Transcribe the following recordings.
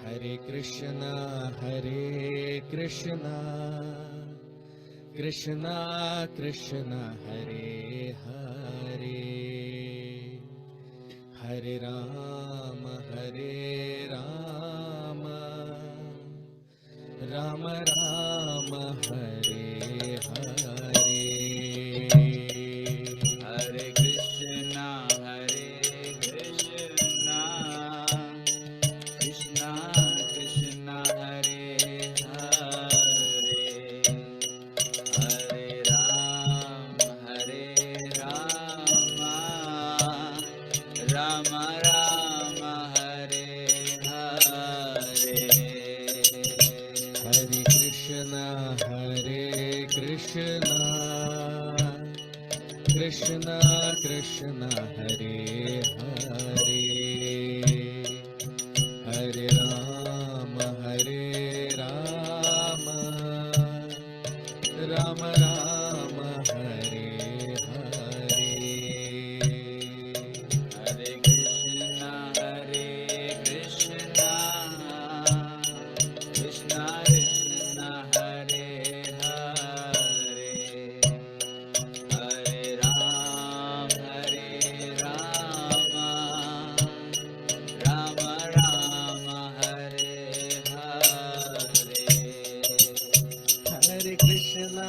Hare Krishna, Krishna Krishna Hare Hare, Hare Rama, Rama Rama, Hare Hare. Hare Krishna, Krishna Krishna Hare Hare, Hare Rama, Rama Rama, Hare Hare. Hare Krishna, Krishna Krishna Hare Hare, Hare Rama, Rama Rama, Hare Hare. Hare Krishna, Krishna Krishna Hare Hare, Hare Rama, Rama Rama, Hare Hare. Hare Krishna,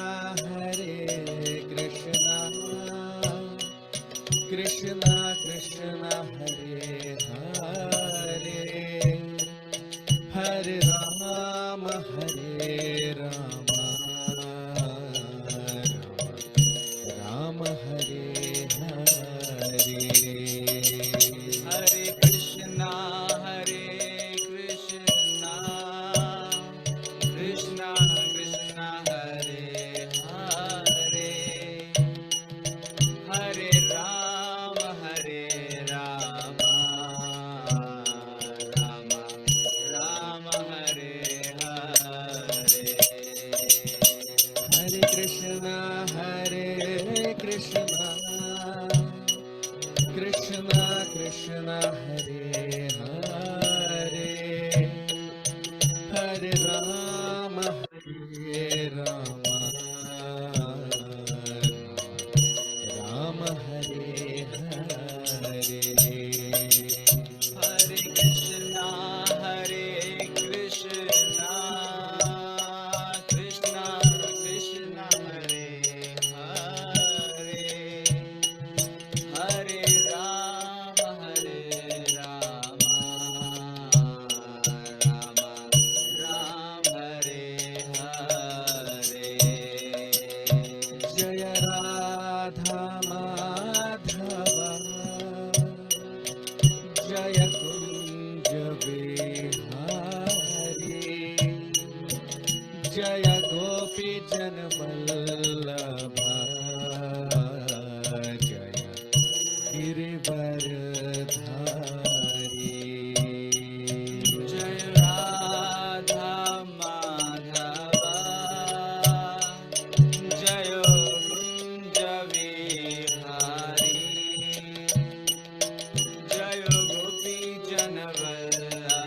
Krishna Krishna Hare Hare, Hare Rama, Rama Hare Hare. Hare Krishna, Krishna Krishna Hare Hare, Hare Rama, Rama Rama, Hare Hare. Hare Krishna, Krishna Krishna Hare Hare, Hare Rama, Rama Hare Hare. Hare Krishna, Krishna Krishna Hare Hare, Hare Rama, Rama Hare Hare. Jaya Radha Madhava, Jaya Kunja Vihari, Jaya Gopi Janvallabha, Jaya Girivaradhari. Jai Radha Madhava, Jai Kunja Vihari, Jai Gopi Janvallabha,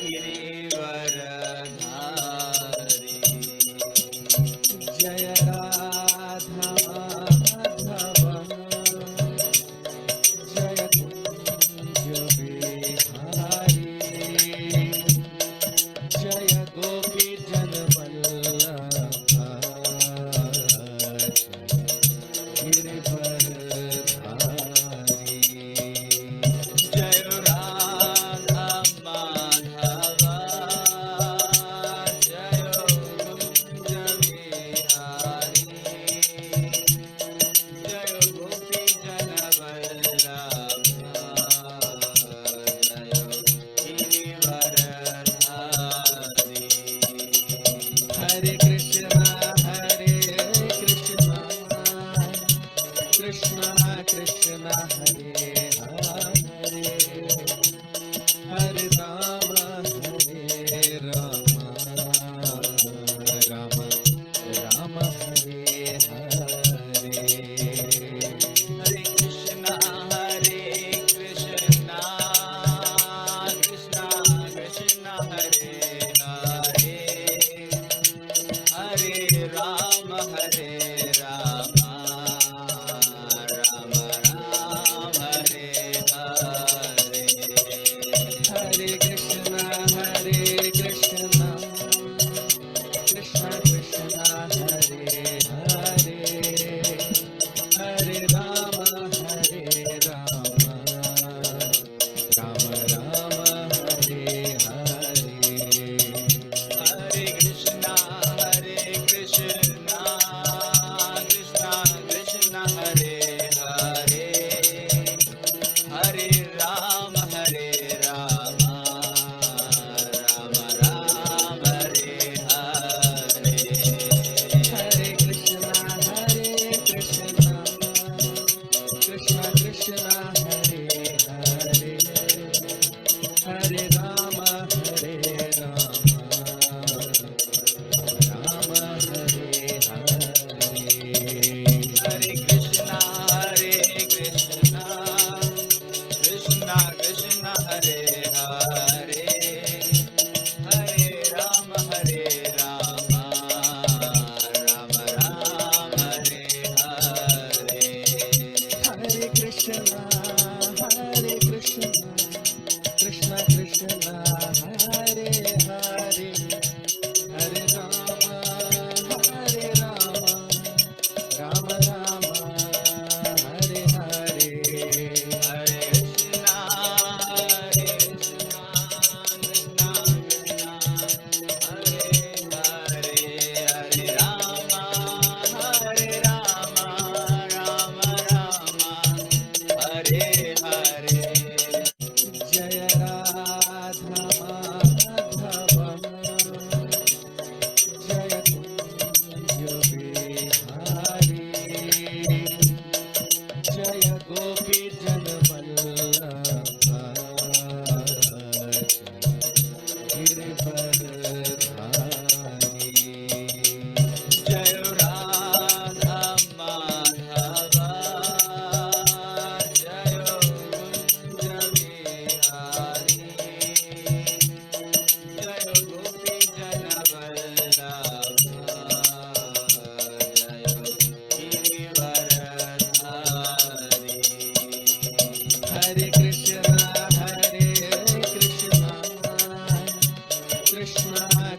Girivaradhari. Jaya Radha Madhava,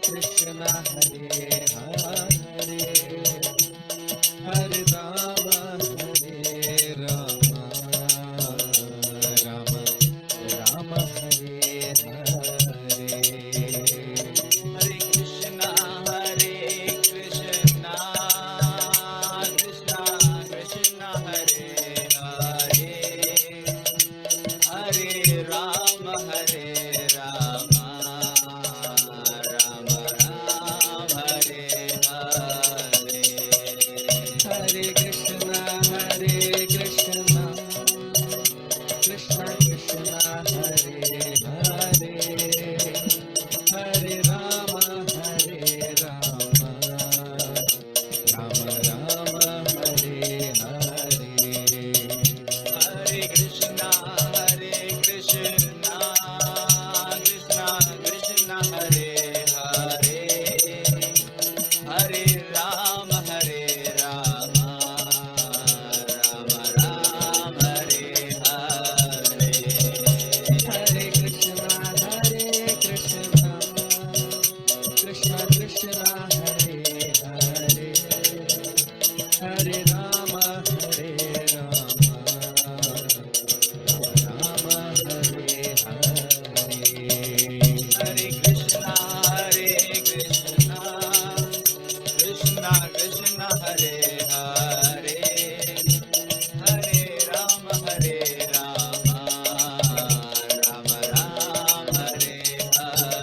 Krishna Hare Hare Hare Rama Hare Rama Rama Rama Hare Hare Hare Krishna Krishna Krishna Hare Hare Hare Rama Rama Rama Hare Hare Hare Krishna Krishna Krishna Hare Hare Hare Rama Rama Rama Hare Hare Hare Krishna Krishna Krishna Hare Hare Hare Rama Rama Rama Hare Hare Hare Krishna Krishna Krishna Hare Hare Hare Rama Rama Rama Hare Hare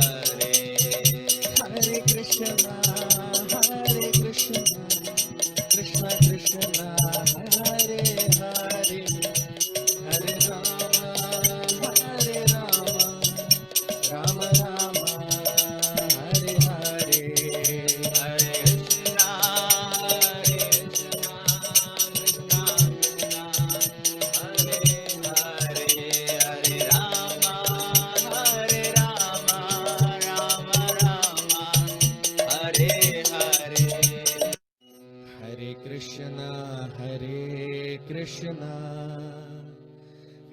Hare Krishna Krishna Krishna Hare Hare Hare Rama Rama Rama Hare Hare Hare Krishna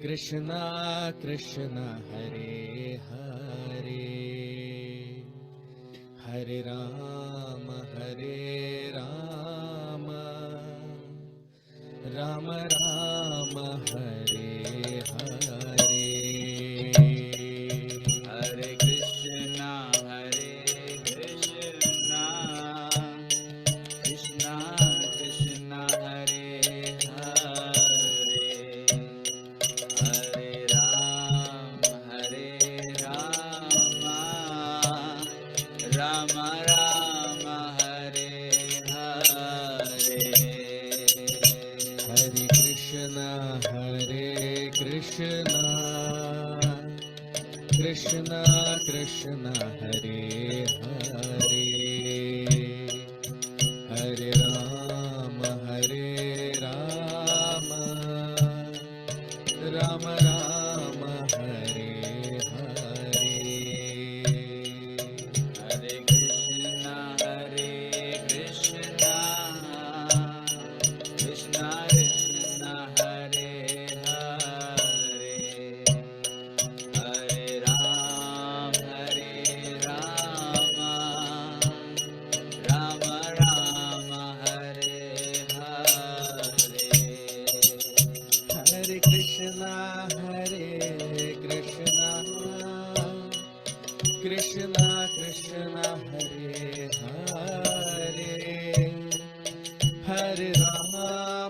Krishna Krishna Hare Hare Hare Rama Rama Rama Hare Hare Hare Krishna Krishna Hare Hare Hare Rama Rama Hare Hare Hare Krishna Krishna Krishna Hare Hare Hare Rama Rama Rama Hare Hare Hare Krishna Krishna Krishna Hare Hare Hare Rama Rama Rama Hare Hare Hare Krishna Krishna Krishna Hare Hare Hare Rama Rama Rama Hare Hare Hare Krishna Krishna Krishna Hare Hare Hare Rama Rama Rama Hare Hare Hare Krishna Krishna Krishna Hare Hare Hare Rama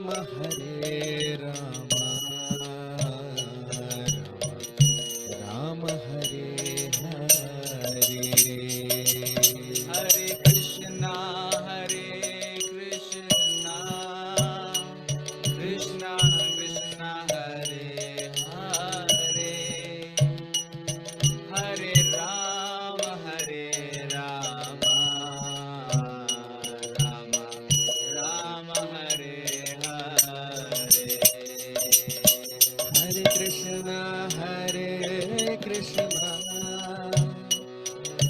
Rama Hare Hare Hare Krishna Krishna Krishna Hare Hare Hare Rama Rama Rama Hare Hare Hare Krishna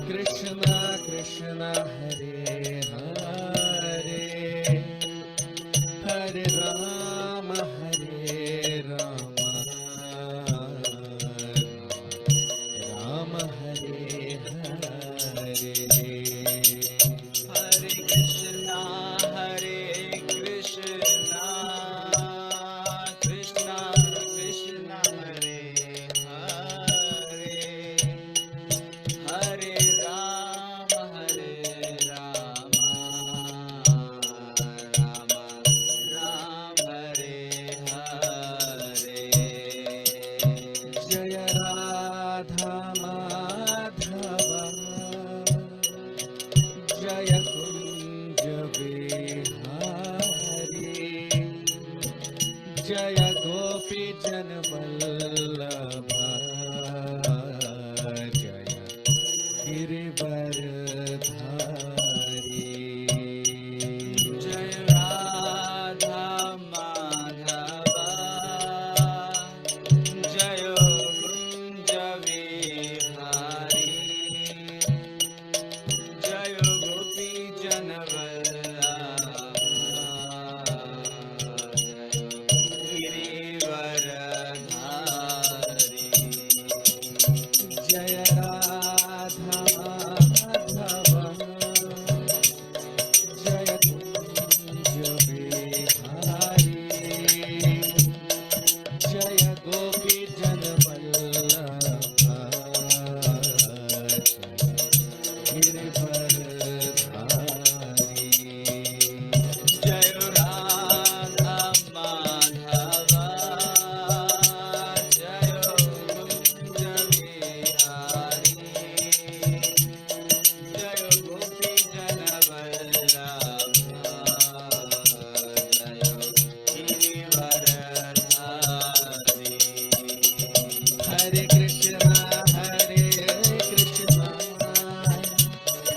Krishna Krishna Hare Hare Hare Rama Rama Hare Hare Girivardhari जय राधा माधवा जय कुंज विहारी जय गोपी जन गिरिवरधारी जय राधा माधव जय कुंज बिहारी जय गोपी जन वल्लभ गिरिवरधारी जय राधा माधवा जय कुंज विहारी जय गोपी जन जय गिरिवरधारी हरे Krishna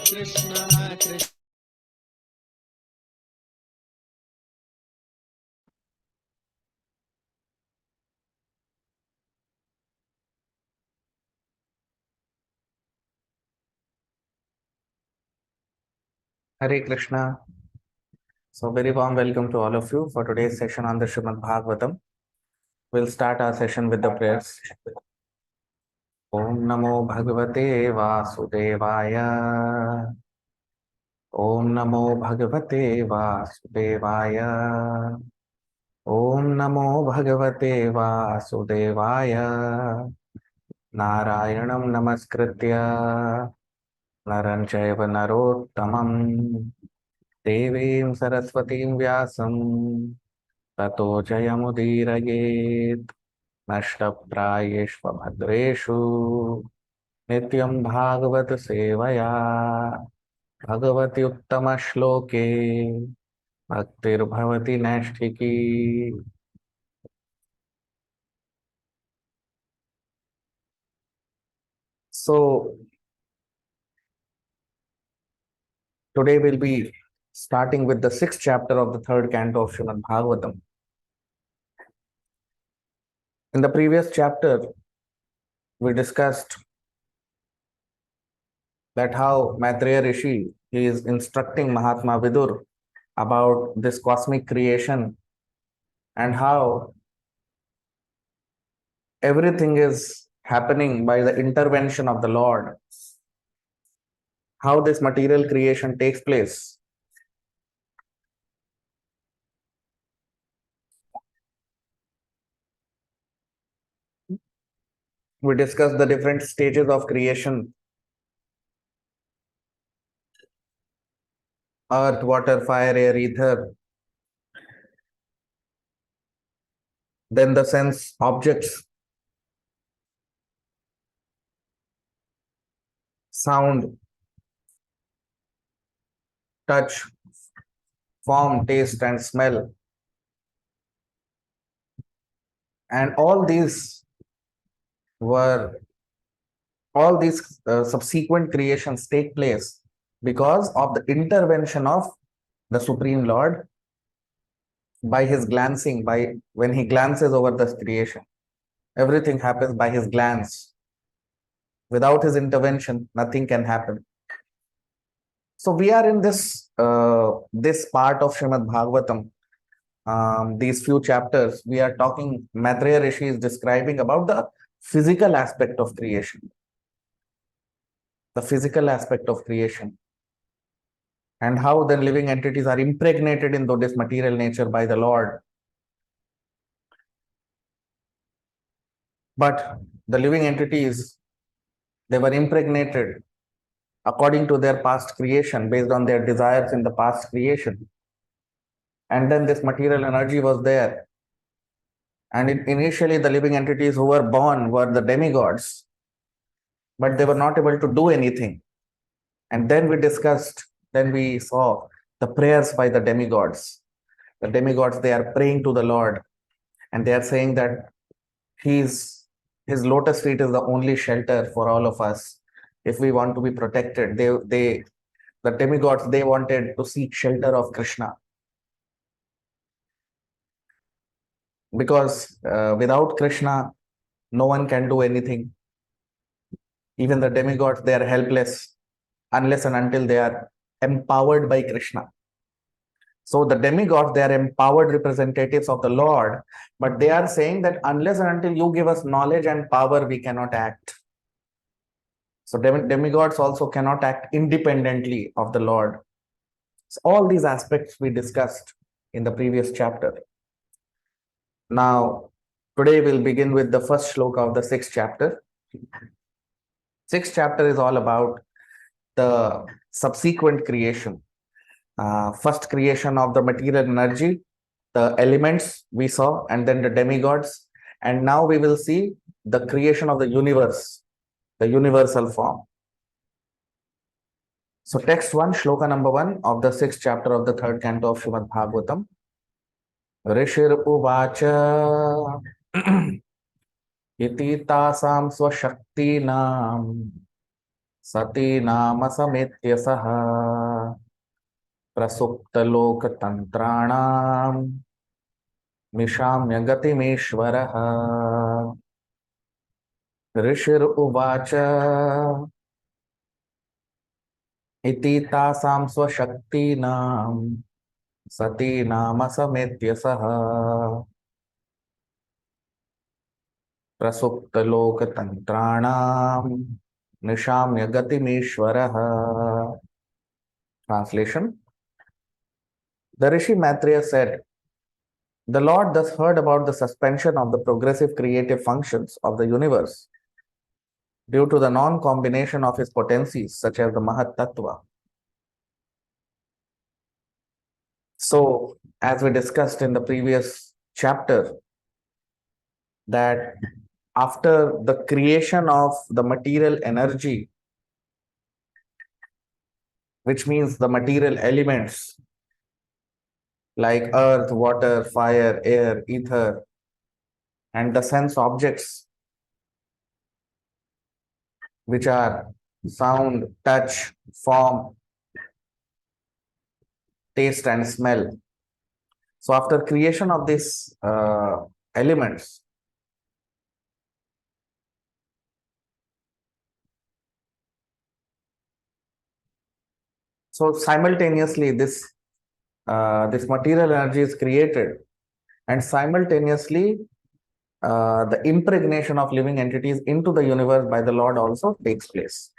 Krishna Krishna Hare Krishna. So, very warm welcome to all of you for today's session on the Srimad Bhagavatam. We'll start our session with the prayers. Om Namo Bhagavate Vasudevaya. Om Namo Bhagavate Vasudevaya. Om Namo Bhagavate Vasudevaya. Narayanam Namaskritya. Naran Chaiva Narottamam. Devim Saraswatim Vyasam. ततो जयमुदीरयेत् नष्टप्रायेष्वभद्रेषु नित्यं भागवत सेवया भगवति उत्तमश्लोके भक्तिर्भवति नैष्ठिकी. So today we'll be starting with the 6th chapter of the 3rd canto of Srimad Bhagavatam. In the previous chapter, we discussed that how Maitreya Rishi is instructing Mahatma Vidur about this cosmic creation and how everything is happening by the intervention of the Lord, how this material creation takes place. We discussed the different stages of creation: earth, water, fire, air, ether. Then the sense objects, sound, touch, form, taste, and smell. And all these subsequent creations take place because of the intervention of the Supreme Lord by his glancing, by when he glances over this creation. Everything happens by his glance. Without his intervention, nothing can happen. So we are in this part of Srimad Bhagavatam. These few chapters, we are talking, Maitreya Rishi is describing about the physical aspect of creation. The physical aspect of creation. And how the living entities are impregnated into this material nature by the Lord. But the living entities, they were impregnated according to their past creation, based on their desires in the past creation. And then this material energy was there. And initially, the living entities who were born were the demigods, but they were not able to do anything. And then we saw the prayers by the demigods. The demigods, they are praying to the Lord, and they are saying that his lotus feet is the only shelter for all of us. if we want to be protected, the demigods, they wanted to seek shelter of Krishna. Because without Krishna, no one can do anything. Even the demigods, they are helpless unless and until they are empowered by Krishna. So the demigods, they are empowered representatives of the Lord, but they are saying that unless and until you give us knowledge and power, we cannot act. So demigods also cannot act independently of the Lord. So all these aspects we discussed in the previous chapter. Now, today we'll begin with the first shloka of the 6th chapter. 6th chapter is all about the subsequent creation. First creation of the material energy, the elements we saw, and then the demigods. And now we will see the creation of the universe, the universal form. So text 1, shloka number 1 of the 6th chapter of the 3rd canto of Srimad Bhagavatam. Rishir uvacha iti tasam swashaktinam sati nama sametyasaha prasuptalokatantranam mishamya gatimeshwaraha. Rishir uvacha iti tasam swashaktinam sati nama sametyasaha prasuptalokatantranam nishamya gatimeshwaraha. Translation. The Rishi Maitreya said, the Lord thus heard about the suspension of the progressive creative functions of the universe due to the non-combination of his potencies, such as the Mahat Tattva. So, as we discussed in the previous chapter, that after the creation of the material energy, which means the material elements like earth, water, fire, air, ether, and the sense objects, which are sound, touch, form, taste, and smell. So after creation of these elements, so simultaneously this material energy is created, and simultaneously the impregnation of living entities into the universe by the Lord also takes place.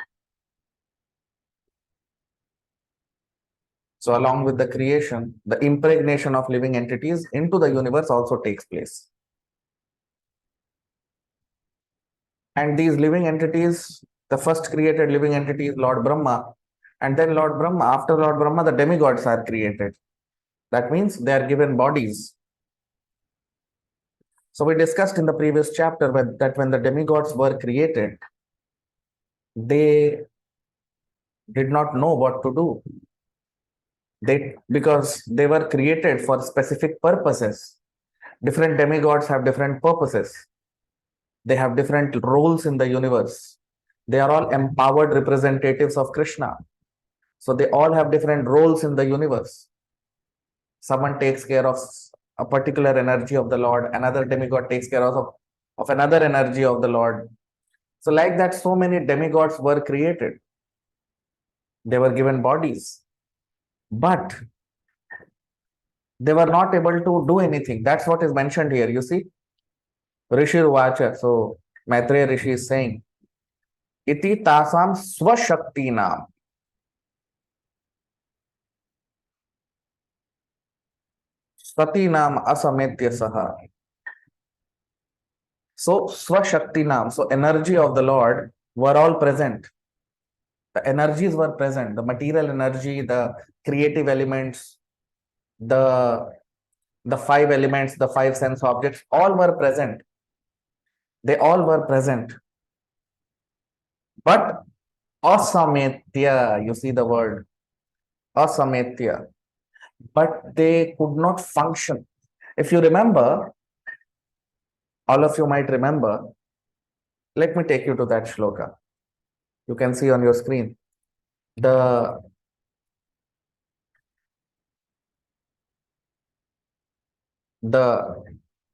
So along with the creation, the impregnation of living entities into the universe also takes place. And these living entities, the first created living entity is Lord Brahma. And then Lord Brahma, after Lord Brahma, the demigods are created. That means they are given bodies. So we discussed in the previous chapter that when the demigods were created, they did not know what to do. Because they were created for specific purposes. Different demigods have different purposes. They have different roles in the universe. They are all empowered representatives of Krishna. So they all have different roles in the universe. Someone takes care of a particular energy of the Lord. Another demigod takes care of another energy of the Lord. So like that, so many demigods were created. They were given bodies. But they were not able to do anything. That's what is mentioned here. You see, Rishi Vacha. So Maitreya Rishi is saying, iti tasam swashaktinam. Satinam asametya saha. So swashaktinam, so energy of the Lord were all present. The energies were present, the material energy, the creative elements, the 5 elements, the 5 sense objects, all were present. They all were present. But asametya, you see the word asametya, but they could not function. If you remember, all of you might remember, let me take you to that shloka. You can see on your screen. The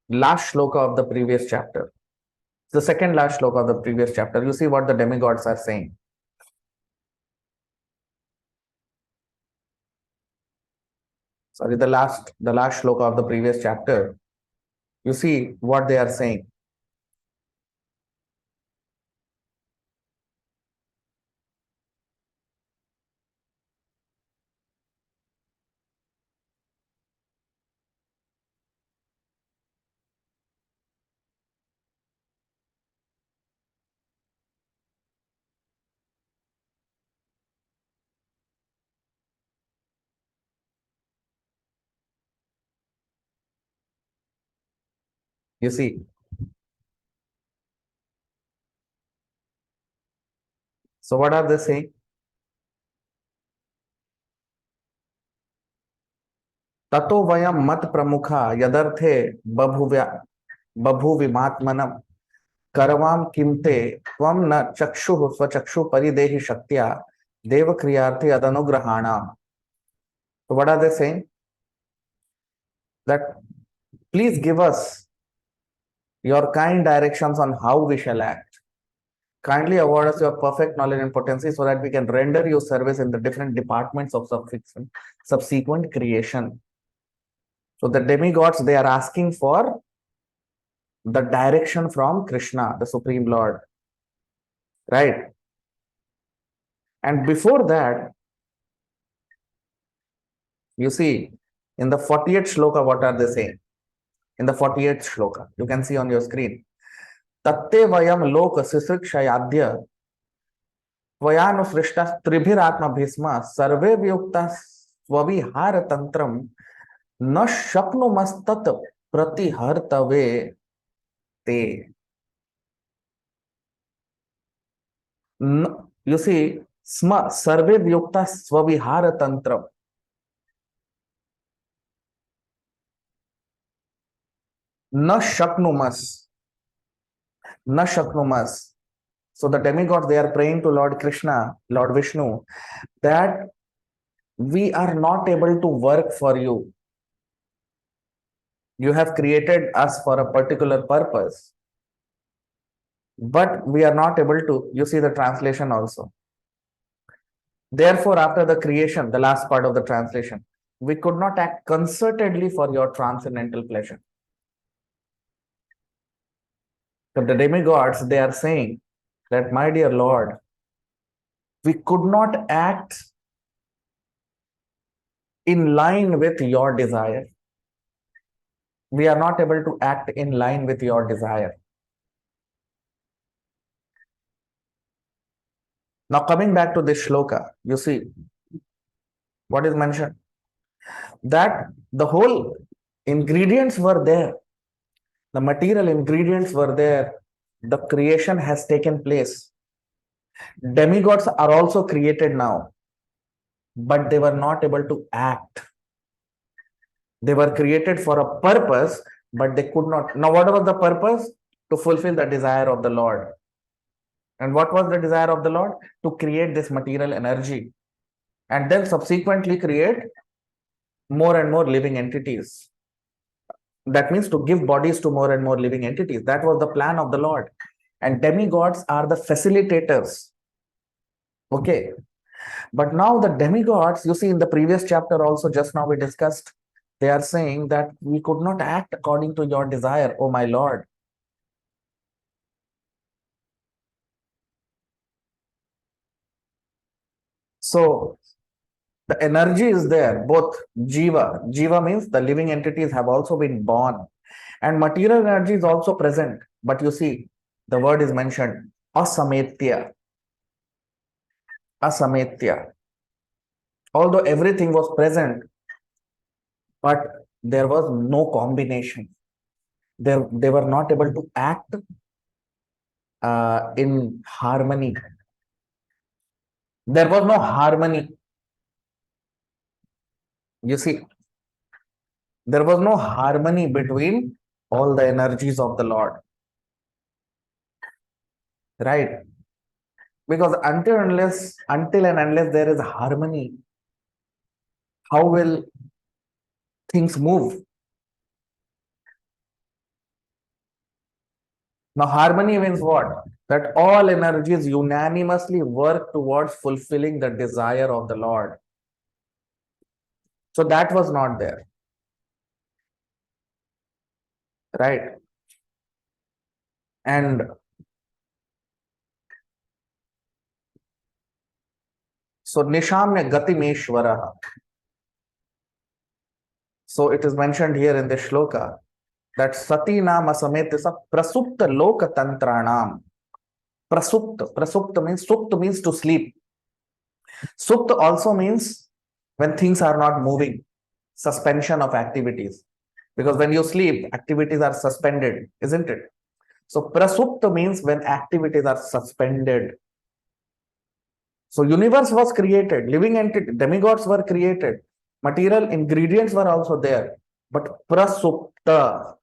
last shloka of the previous chapter, the second last shloka of the previous chapter, you see what the demigods are saying. Sorry, the last shloka of the previous chapter, you see what they are saying. You see, so what are they saying? ततो वयम मत प्रमुखा यदर्थे बभुविमात्मनम करवाम किमते त्वम न चक्षुः स्वचक्षु परिदेहि शक्त्या देव क्रियार्थे अदनुग्रहाणाम. So what are they saying? That please give us your kind directions on how we shall act. Kindly award us your perfect knowledge and potency so that we can render you service in the different departments of subsequent creation. So the demigods, they are asking for the direction from Krishna, the Supreme Lord. Right? And before that, you see, in the 48th shloka, what are they saying? In the 48th shloka, you can see on your screen. Tatte vayam lok sisrikshayadya त्वयानुसृष्टा त्रिभिरात्म Bhishma सर्वे वियुक्ता स्वविहार तंत्रम न शक्नुमस्तत् प्रतिहर्तवे ते. You see, स्म सर्वे वियुक्ता स्वविहार तंत्रम. न शक्नुमस. So the demigods, they are praying to Lord Krishna, Lord Vishnu, that we are not able to work for you. You have created us for a particular purpose, but we are not able to. You see the translation also. Therefore, after the creation, the last part of the translation, we could not act concertedly for your transcendental pleasure. So the demigods, they are saying that, my dear Lord, we could not act in line with your desire. We are not able to act in line with your desire. Now, coming back to this shloka, you see what is mentioned, that the whole ingredients were there, the material ingredients were there, the creation has taken place. Demigods are also created now, but they were not able to act. They were created for a purpose, but they could not. Now, what was the purpose? To fulfill the desire of the Lord. And what was the desire of the Lord? To create this material energy and then subsequently create more and more living entities. That means to give bodies to more and more living entities. That was the plan of the Lord. And demigods are the facilitators. Okay. But now the demigods, you see in the previous chapter also, just now we discussed, they are saying that we could not act according to your desire, oh my Lord. So the energy is there, both jiva. Jiva means the living entities have also been born, and material energy is also present. But you see, the word is mentioned, asametya. Asametya. Although everything was present, but there was no combination. They were not able to act in harmony. There was no harmony. You see, there was no harmony between all the energies of the Lord. Right? Because until and unless there is harmony, how will things move? Now, harmony means what? That all energies unanimously work towards fulfilling the desire of the Lord. So that was not there. Right? And so Nishamya Gatimeshwara. So it is mentioned here in the shloka that Sati Nama Sametisa Prasupta Loka Tantranam. Prasupta means Supta means to sleep. Supta also means when things are not moving, suspension of activities. Because when you sleep, activities are suspended, isn't it? So Prasupta means when activities are suspended. So universe was created, living entity, demigods were created, material ingredients were also there. But Prasupta,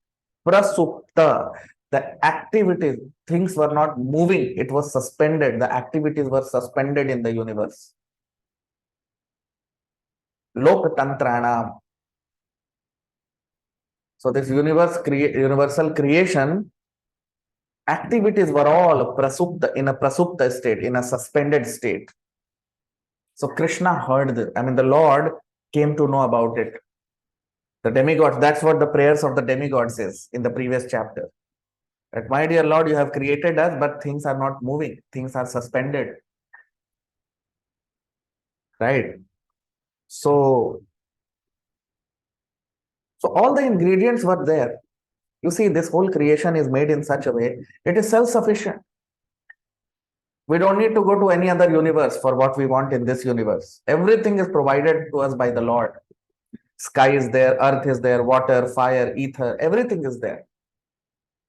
the activities, things were not moving, it was suspended, the activities were suspended in the universe. Lokatantranam. So this universal creation, activities were all prasupta, in a prasupta state, in a suspended state. So Krishna heard this. I mean, the Lord came to know about it. The demigods, that's what the prayers of the demigods is in the previous chapter. That, my dear Lord, you have created us, but things are not moving. Things are suspended. Right? So all the ingredients were there. You see, this whole creation is made in such a way, it is self-sufficient. We don't need to go to any other universe for what we want in this universe. Everything is provided to us by the Lord. Sky is there, earth is there, water, fire, ether, everything is there.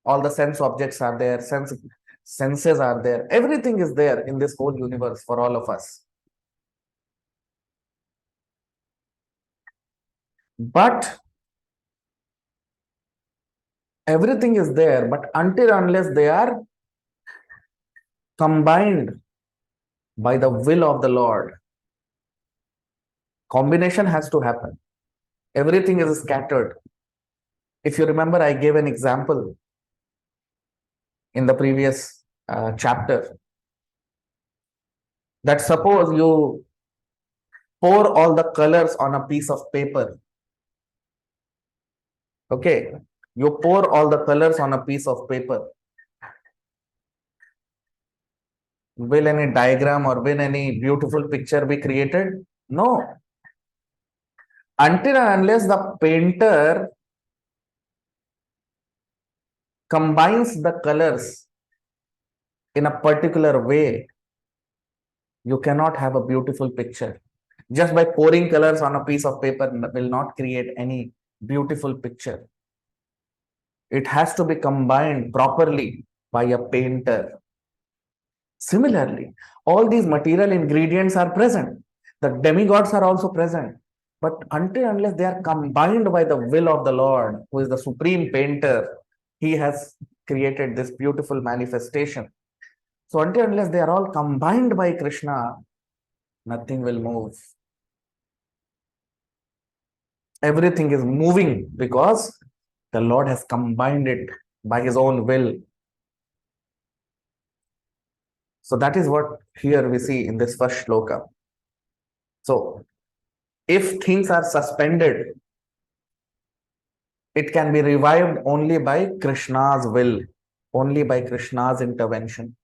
All the sense objects are there, senses are there. Everything is there in this whole universe for all of us. But everything is there, but until unless they are combined by the will of the Lord, combination has to happen. Everything is scattered. If you remember, I gave an example in the previous chapter that suppose you pour all the colors on a piece of paper. Okay, you pour all the colors on a piece of paper. Will any diagram or will any beautiful picture be created? No. Until and unless the painter combines the colors in a particular way, you cannot have a beautiful picture. Just by pouring colors on a piece of paper will not create any beautiful picture. It has to be combined properly by a painter. Similarly, all these material ingredients are present. The demigods are also present. But until unless they are combined by the will of the Lord, who is the supreme painter, he has created this beautiful manifestation. So until unless they are all combined by Krishna, nothing will move. Everything is moving because the Lord has combined it by his own will. So that is what here we see in this first shloka. So if things are suspended, it can be revived only by Krishna's will, only by Krishna's intervention.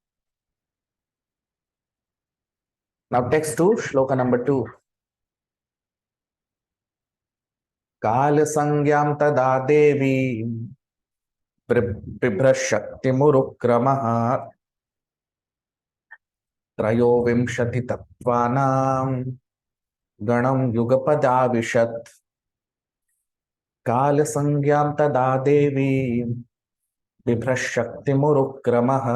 Now text 2, shloka number 2. Kal sangyam tada devi bibrashaktimurukramah त्रयोविंशति तत्त्वानां गणं युगपदाविशत् काल संज्ञां तदा देवी बिभ्रशक्तिमुरुक्रमः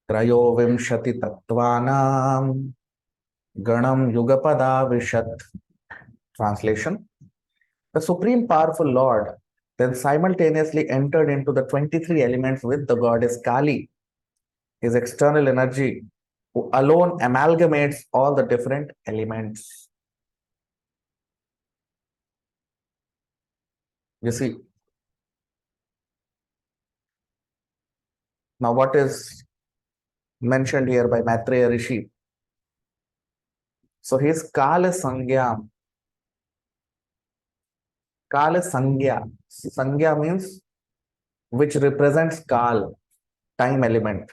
त्रयोविंशति तत्त्वानां गणं युगपदाविशत्. Translation: the supreme powerful Lord then simultaneously entered into the 23 elements with the goddess Kali his external energy, who alone amalgamates all the different elements. You see, now what is mentioned here by Maitreya Rishi? So his Kala Sangya. Kala Sangya. Sangya means which represents Kal, time element.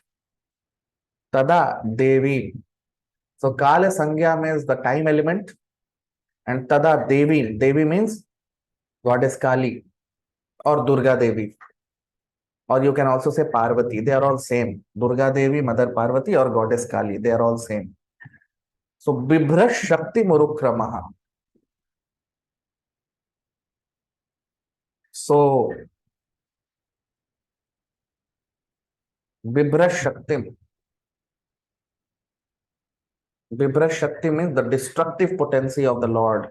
Tada Devi. So Kala Sangya means the time element, and Tada Devi. Devi means goddess Kali or Durga Devi. Or you can also say Parvati. They are all same. Durga Devi, Mother Parvati, or goddess Kali. They are all same. So Bibhrash Shakti Murukramaha. So Bibhrash Shakti. Bibhrash Shakti means the destructive potency of the Lord.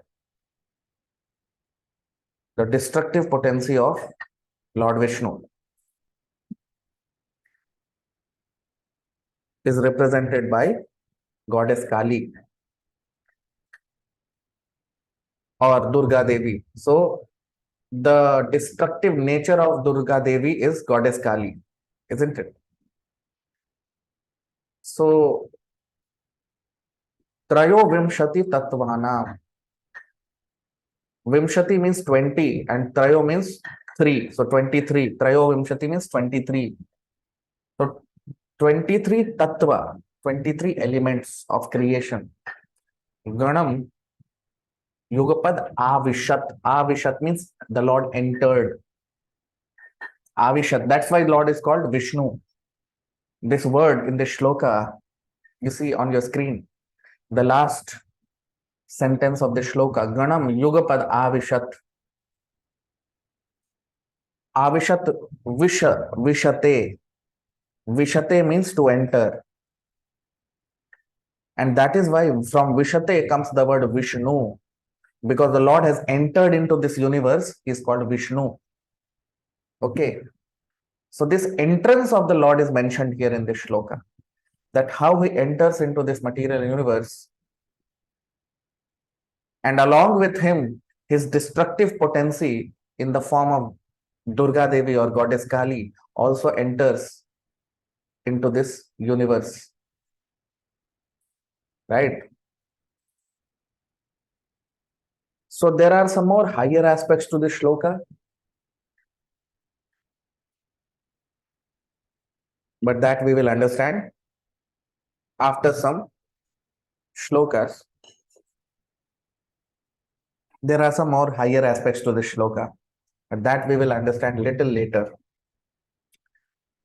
The destructive potency of Lord Vishnu is represented by goddess Kali or Durga Devi. So the destructive nature of Durga Devi is goddess Kali, isn't it? So Trayo Tattvana. Vimshati means 20 and Trayo means 3. So 23. Trayo means 23. So 23 Tattva, 23 elements of creation. Ganam Yugapad Avishat. Avishat means the Lord entered. Avishat. That's why Lord is called Vishnu. This word in the shloka, you see on your screen, the last sentence of the shloka, Ganam Yugapad Avishat. Avishat Vishate. Vishate means to enter. And that is why from Vishate comes the word Vishnu. Because the Lord has entered into this universe, he is called Vishnu. Okay. So this entrance of the Lord is mentioned here in this shloka. That how he enters into this material universe. And along with him, his destructive potency in the form of Durga Devi or goddess Kali also enters into this universe. Right? So there are some more higher aspects to this shloka. But that we will understand after some shlokas. There are some more higher aspects to this shloka, but that we will understand little later.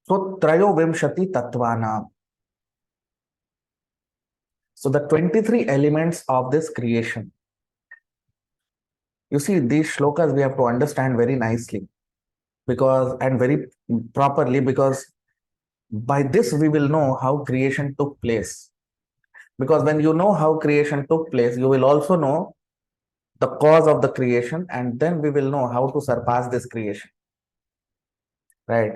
So Trayo Vimshati Tattvana. So the 23 elements of this creation. You see, these shlokas we have to understand very nicely because and very properly, because by this we will know how creation took place. Because when you know how creation took place, you will also know the cause of the creation, and then we will know how to surpass this creation. Right?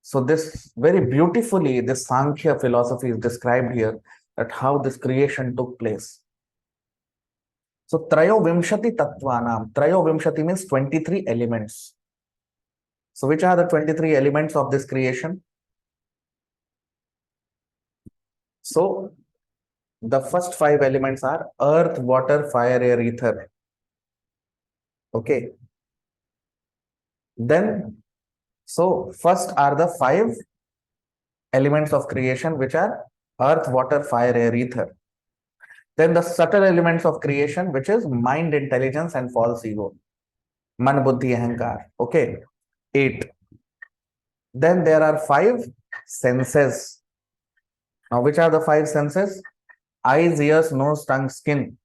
So this very beautifully, this Sankhya philosophy is described here, that how this creation took place. So Trayo Vimshati Tattvanam. Trayo Vimshati means 23 elements. So which are the 23 elements of this creation? So the first 5 elements are earth, water, fire, air, ether. Okay. Then, so first are the 5 elements of creation, which are earth, water, fire, air, ether. Then the subtle elements of creation, which is mind, intelligence, and false ego. Man, buddhi, ahankar. Okay. 8. Then there are 5 senses. Now, which are the 5 senses? Eyes, ears, nose, tongue, skin.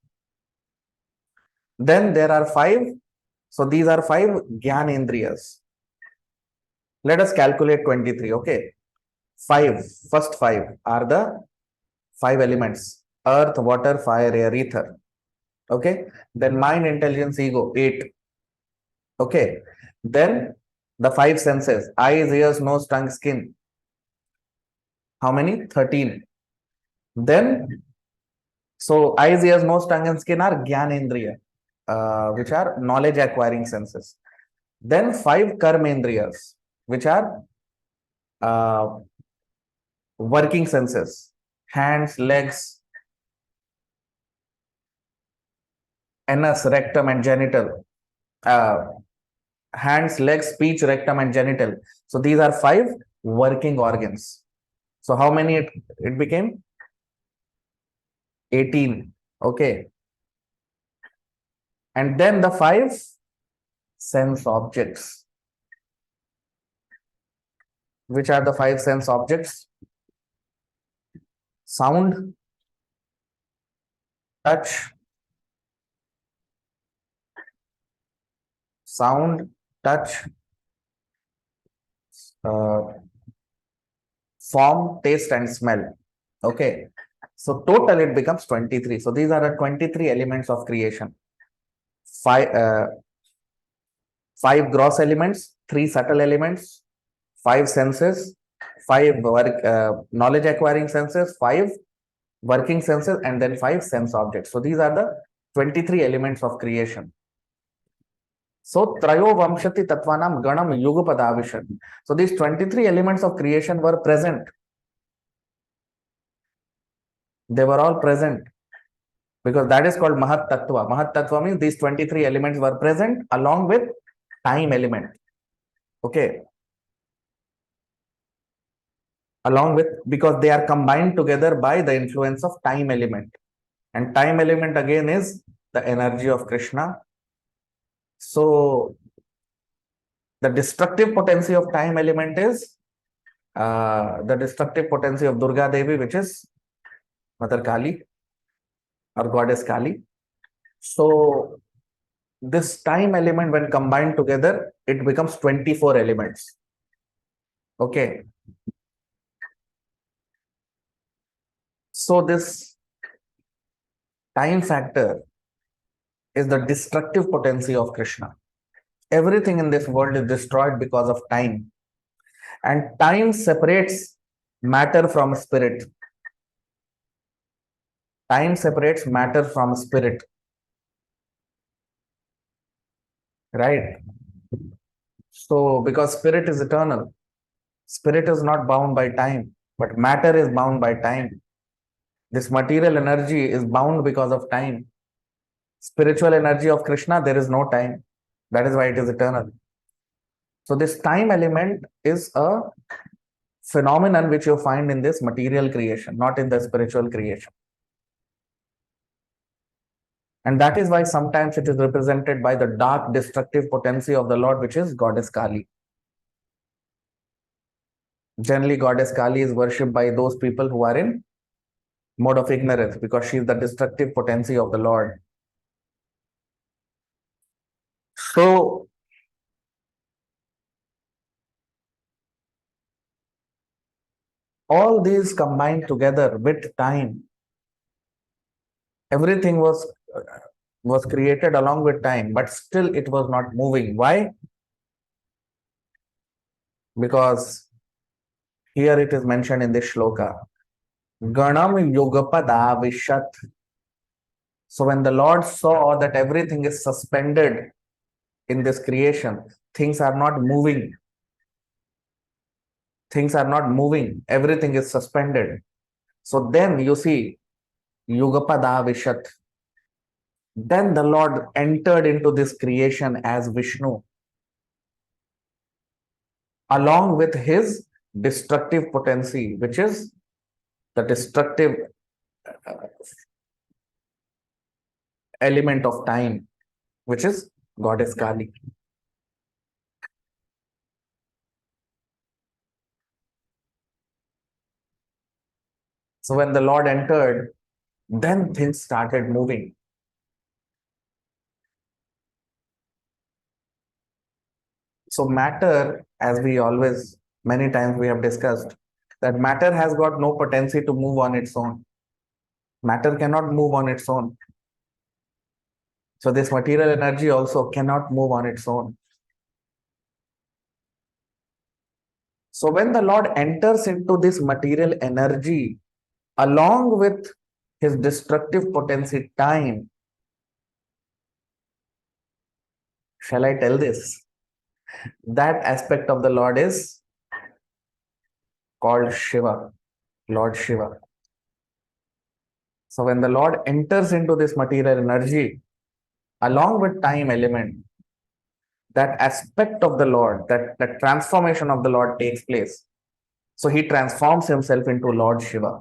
Then there are 5. So these are 5 Gyanendriyas. Let us calculate 23. Okay. 5. First 5 are the 5 elements. Earth, water, fire, air, ether. Okay. Then mind, intelligence, ego. 8. Okay. Then the 5 senses. Eyes, ears, nose, tongue, skin. How many? 13. Then, so eyes, ears, nose, tongue, and skin are Gyanendriya, which are knowledge acquiring senses. Then 5 Karmendriyas, which are uh, working senses: hands, legs, anus, rectum, and genital. Uh, hands, legs, speech, rectum, and genital. So these are 5 working organs. So how many it became? 18. Okay. And then the 5 sense objects. Which are the 5 sense objects? Sound, touch, sound, touch, uh, form, taste, and smell. Okay. So total it becomes 23. So these are the 23 elements of creation. 5 gross elements, 3 subtle elements, 5 senses, 5 knowledge acquiring senses, 5 working senses, and then 5 sense objects. So these are the 23 elements of creation. So Trayo Vamshati Tatvanam Ganam Yugapadavishad. So these 23 elements of creation were present. They were all present because that is called Mahat Tattva. Mahat Tattva means these 23 elements were present along with time element. Okay. Along with, because they are combined together by the influence of time element. And time element again is the energy of Krishna. So the destructive potency of time element is the destructive potency of Durga Devi, which is Mother Kali or Goddess Kali. So this time element, when combined together, it becomes 24 elements. Okay. So this time factor is the destructive potency of Krishna. Everything in this world is destroyed because of time. And time separates matter from spirit. Time separates matter from spirit. Right? So, because spirit is eternal, spirit is not bound by time, but matter is bound by time. This material energy is bound because of time. Spiritual energy of Krishna, there is no time. That is why it is eternal. So this time element is a phenomenon which you find in this material creation, not in the spiritual creation. And that is why sometimes it is represented by the dark destructive potency of the Lord, which is Goddess Kali. Generally, Goddess Kali is worshipped by those people who are in mode of ignorance because she is the destructive potency of the Lord. So, all these combined together with time, everything was created along with time, but still it was not moving. Why? Because here it is mentioned in this shloka, Ganam Yugapada Vishat. So when the Lord saw that everything is suspended in this creation, things are not moving. Things are not moving. Everything is suspended. So then you see Yugapada Vishat. Then the Lord entered into this creation as Vishnu, along with his destructive potency, which is the destructive element of time, which is Goddess Kali. So when the Lord entered, then things started moving. So matter, as we always, many times we have discussed, that matter has got no potency to move on its own. Matter cannot move on its own. So this material energy also cannot move on its own. So when the Lord enters into this material energy, along with his destructive potency time, shall I tell this? That aspect of the Lord is called Shiva, Lord Shiva. So when the Lord enters into this material energy, along with time element, that aspect of the Lord, that transformation of the Lord takes place. So he transforms himself into Lord Shiva,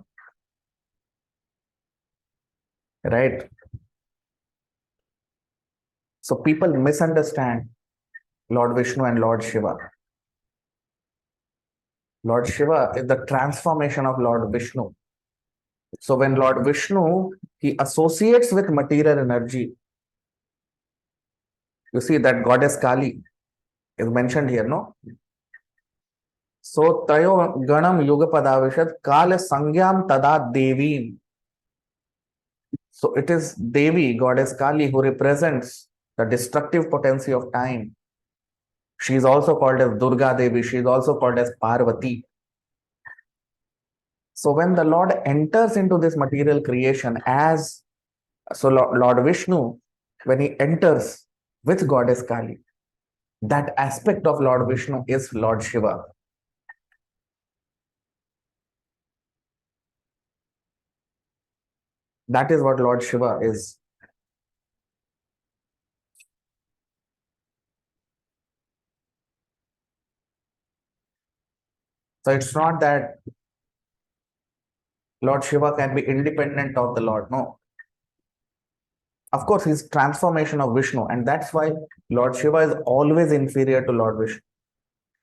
right? So people misunderstand Lord Vishnu and Lord Shiva. Lord Shiva is the transformation of Lord Vishnu. So when Lord Vishnu, he associates with material energy, you see that goddess Kali is mentioned here, no? So tayo ganam yugapadavishad kala sangyam tada devim. So it is Devi, goddess Kali, who represents the destructive potency of time. She is also called as Durga Devi. She is also called as Parvati. So when the Lord enters into this material creation as, so Lord Vishnu, when he enters with goddess Kali, that aspect of Lord Vishnu is Lord Shiva. That is what Lord Shiva is. So it's not that Lord Shiva can be independent of the Lord. No. Of course, he's transformation of Vishnu, and that's why Lord Shiva is always inferior to Lord Vishnu.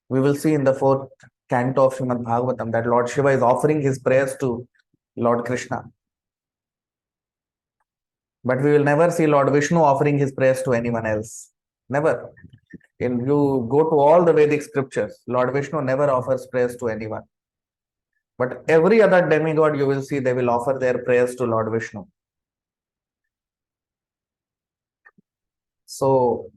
We will see in the fourth canto of Srimad Bhagavatam that Lord Shiva is offering his prayers to Lord Krishna. But we will never see Lord Vishnu offering his prayers to anyone else. Never. If you go to all the Vedic scriptures, Lord Vishnu never offers prayers to anyone. But every other demigod you will see, they will offer their prayers to Lord Vishnu. So,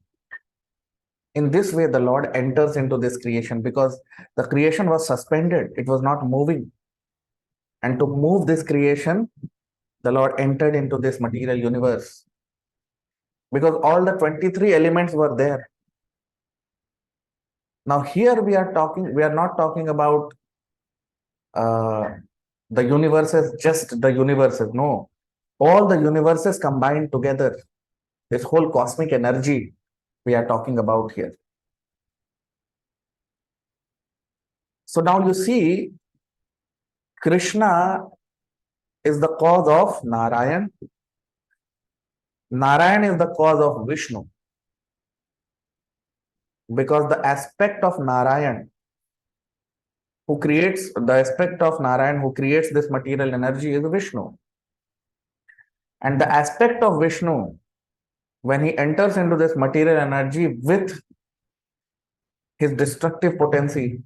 in this way, the Lord enters into this creation because the creation was suspended. It was not moving. And to move this creation, the Lord entered into this material universe. Because all the 23 elements were there. Now here we are not talking about the universes, just the universes. No, all the universes combined together, this whole cosmic energy we are talking about here. So now you see, Krishna is the cause of Narayan. Narayan is the cause of Vishnu. Because the aspect of Narayan who creates this material energy is Vishnu. And the aspect of Vishnu, when he enters into this material energy with his destructive potency,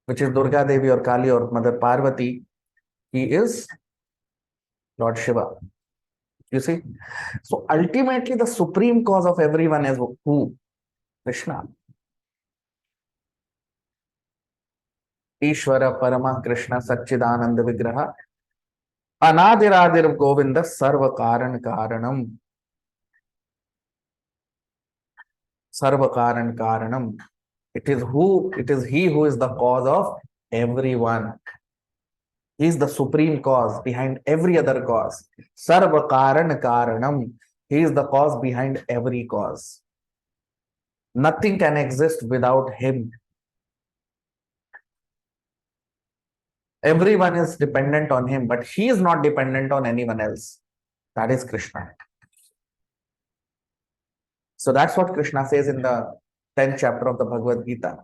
which is Durga Devi or Kali or Mother Parvati, he is Lord Shiva. You see? So ultimately, the supreme cause of everyone is who? Krishna. Ishvara Parama Krishna Satchidananda Vigraha Anadiradir Govinda Sarva Karan Karanam. Sarva Karan Karanam. It is he who is the cause of everyone. He is the supreme cause behind every other cause. Sarva Karan Karanam. He is the cause behind every cause. Nothing can exist without him. Everyone is dependent on him, but he is not dependent on anyone else. That is Krishna. So that's what Krishna says in the 10th chapter of the Bhagavad Gita.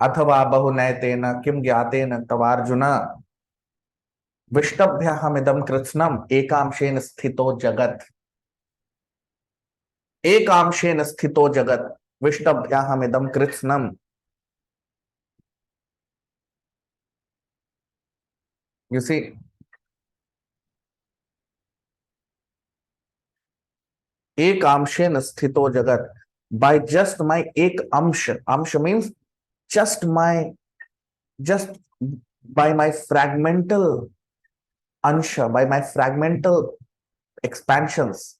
Athava bahunayatena kim gyatena tavarjuna Vishtabhyahamidam kritsnam ekamshen sthito jagat. Ekamshen sthito jagat. Vishtabhyahamidam kritsnam. You see, ekamshen sthito jagat. By just my ek amsha. Amsha means just my just by my fragmental ansha, by my fragmental expansions,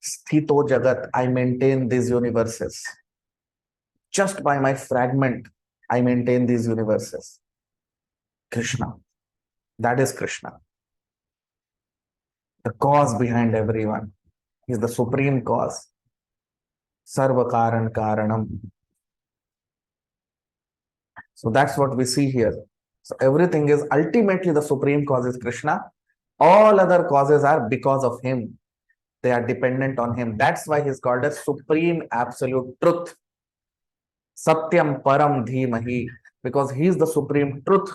sthito jagat, I maintain these universes. Just by my fragment, I maintain these universes. Krishna, that is Krishna, the cause behind everyone. He is the supreme cause. Sarva Karan Karanam. So that's what we see here. So everything is ultimately the supreme cause is Krishna. All other causes are because of him. They are dependent on him. That's why he's called as supreme absolute truth. Satyam Param Dhimahi. Because he is the supreme truth.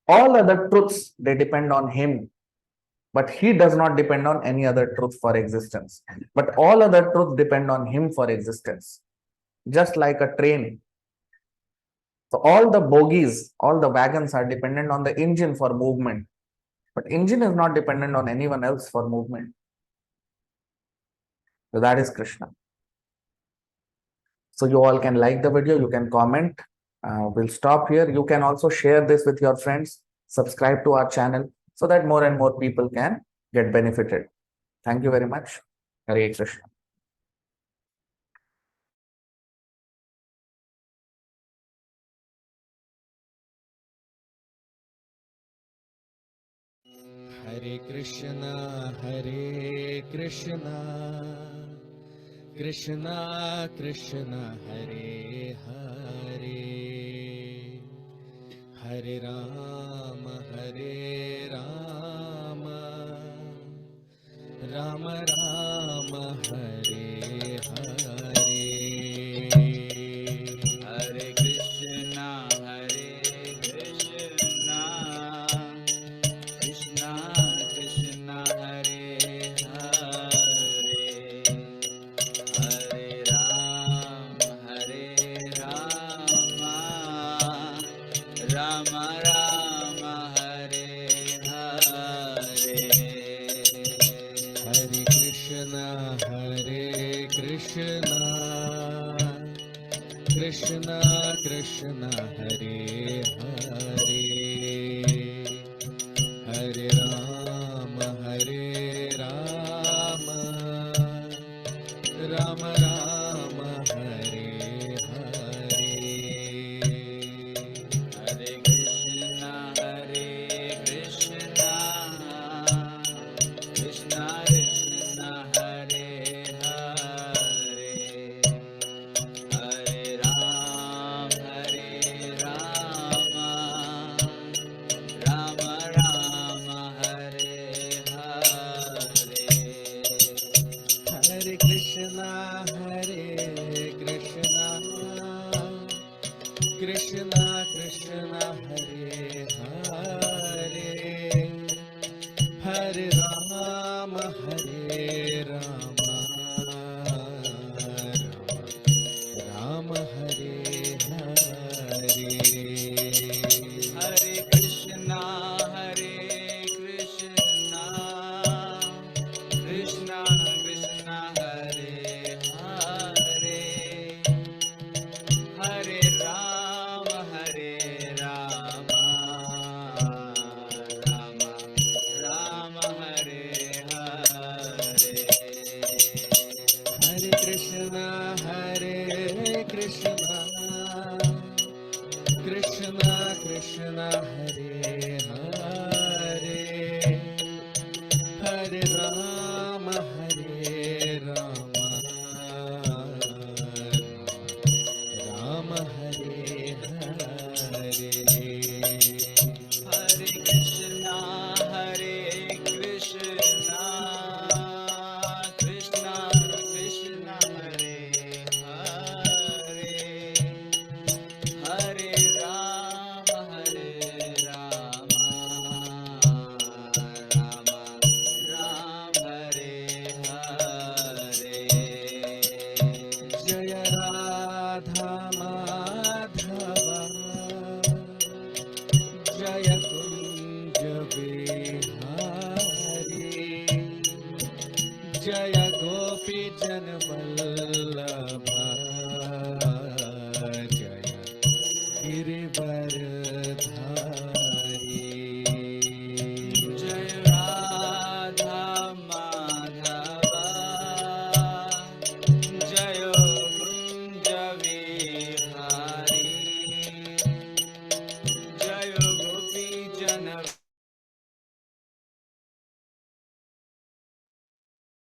All other truths, they depend on him. But he does not depend on any other truth for existence. But all other truths depend on him for existence. Just like a train. So all the bogies, all the wagons are dependent on the engine for movement. But engine is not dependent on anyone else for movement. So that is Krishna. So you all can like the video, you can comment. We'll stop here. You can also share this with your friends, subscribe to our channel so that more and more people can get benefited. Thank you very much. Hare Krishna. Hare Krishna, Krishna Krishna, Hare Hare, Hare Rama, Rama Rama, Hare Hare. Hare Krishna, Krishna Krishna, Hare Hare, Hare Rama, Rama Rama, Hare Hare. Hare Krishna, Krishna Krishna, Hare Hare, Hare Rama, Rama Rama, Hare Hare. Hare Krishna, Krishna Krishna, Hare Hare, Hare Rama, Rama Rama, Hare Hare. Hare Krishna, Krishna Krishna, Hare Hare, Hare Rama, Rama Hare Hare. Hare Krishna, Krishna Krishna, Hare Hare, Hare Rama, Rama Rama, Hare Hare. Hare Krishna, Krishna Krishna, Hare Hare, Hare Rama, Rama Hare Hare. Hare Krishna, Krishna Krishna, Hare Hare, Hare Rama, Rama Rama, Hare Hare. Jaya Radha Madhava, Jaya Kunja Bihari, Jaya Gopi Janavallabha, Jaya Girivardhari.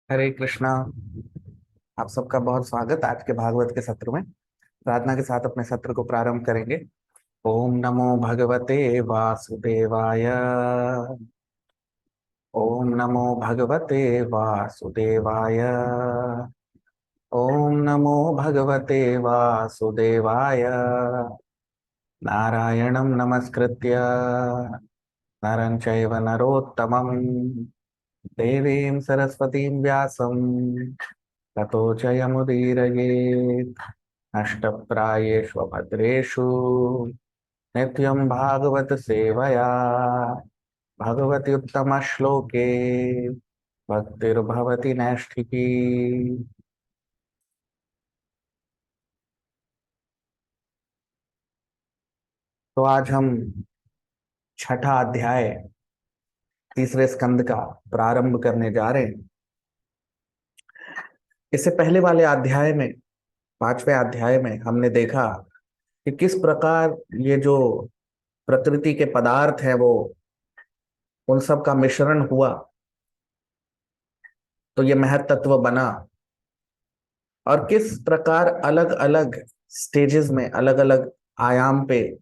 हरे कृष्णा। आप सबका बहुत स्वागत आज के भागवत के सत्र में। प्रार्थना के साथ अपने सत्र को प्रारंभ करेंगे। ओम नमो भगवते वासुदेवाय। ओम नमो भगवते वासुदेवाय। ओम नमो भगवते वासुदेवाय। नारायणं नमस्कृत्य नरं चैव नरोत्तमं देवीं सरस्वतीं व्यासं ततो जयमुदीरयेत्। नष्टप्रायेषु भद्रेषु नित्यं भागवत सेवया भगवति उत्तम श्लोके भक्तिर्भवति नैष्ठिकी। तो आज हम छठा अध्याय तीसरे स्कंद का प्रारंभ करने जा रहे हैं। इससे पहले वाले अध्याय में, पांचवें अध्याय में हमने देखा कि किस प्रकार ये जो प्रकृति के पदार्थ हैं वो उन सब का मिश्रण हुआ तो ये महत तत्व बना, और किस प्रकार अलग अलग स्टेजेस में, अलग अलग आयाम पे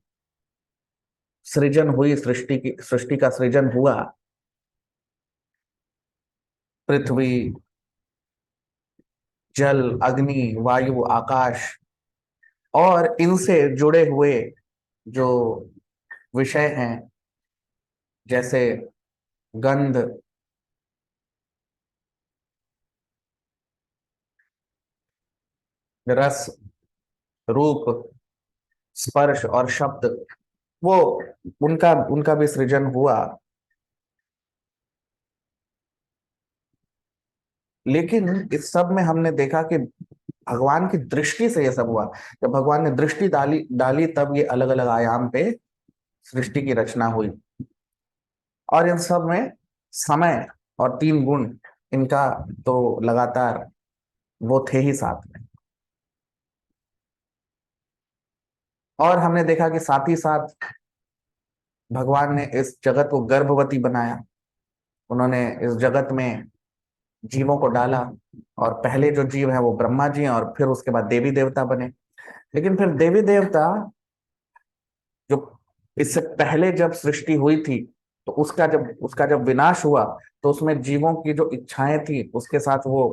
सृजन हुई, सृष्टि का सृजन हुआ। पृथ्वी, जल, अग्नि, वायु, आकाश और इनसे जुड़े हुए जो विषय हैं, जैसे गंध, रस, रूप, स्पर्श और शब्द, वो उनका उनका भी सृजन हुआ। लेकिन इस सब में हमने देखा कि भगवान की दृष्टि से यह सब हुआ। जब भगवान ने दृष्टि डाली डाली तब ये अलग अलग आयाम पे सृष्टि की रचना हुई। और इन सब में समय और तीन गुण, इनका तो लगातार वो थे ही साथ में। और हमने देखा कि साथ ही साथ भगवान ने इस जगत को गर्भवती बनाया। उन्होंने इस जगत में जीवों को डाला, और पहले जो जीव है वो ब्रह्मा जी हैं, और फिर उसके बाद देवी देवता बने। लेकिन फिर देवी देवता जो इससे पहले जब सृष्टि हुई थी, तो उसका जब विनाश हुआ, तो उसमें जीवों की जो इच्छाएं थी उसके साथ वो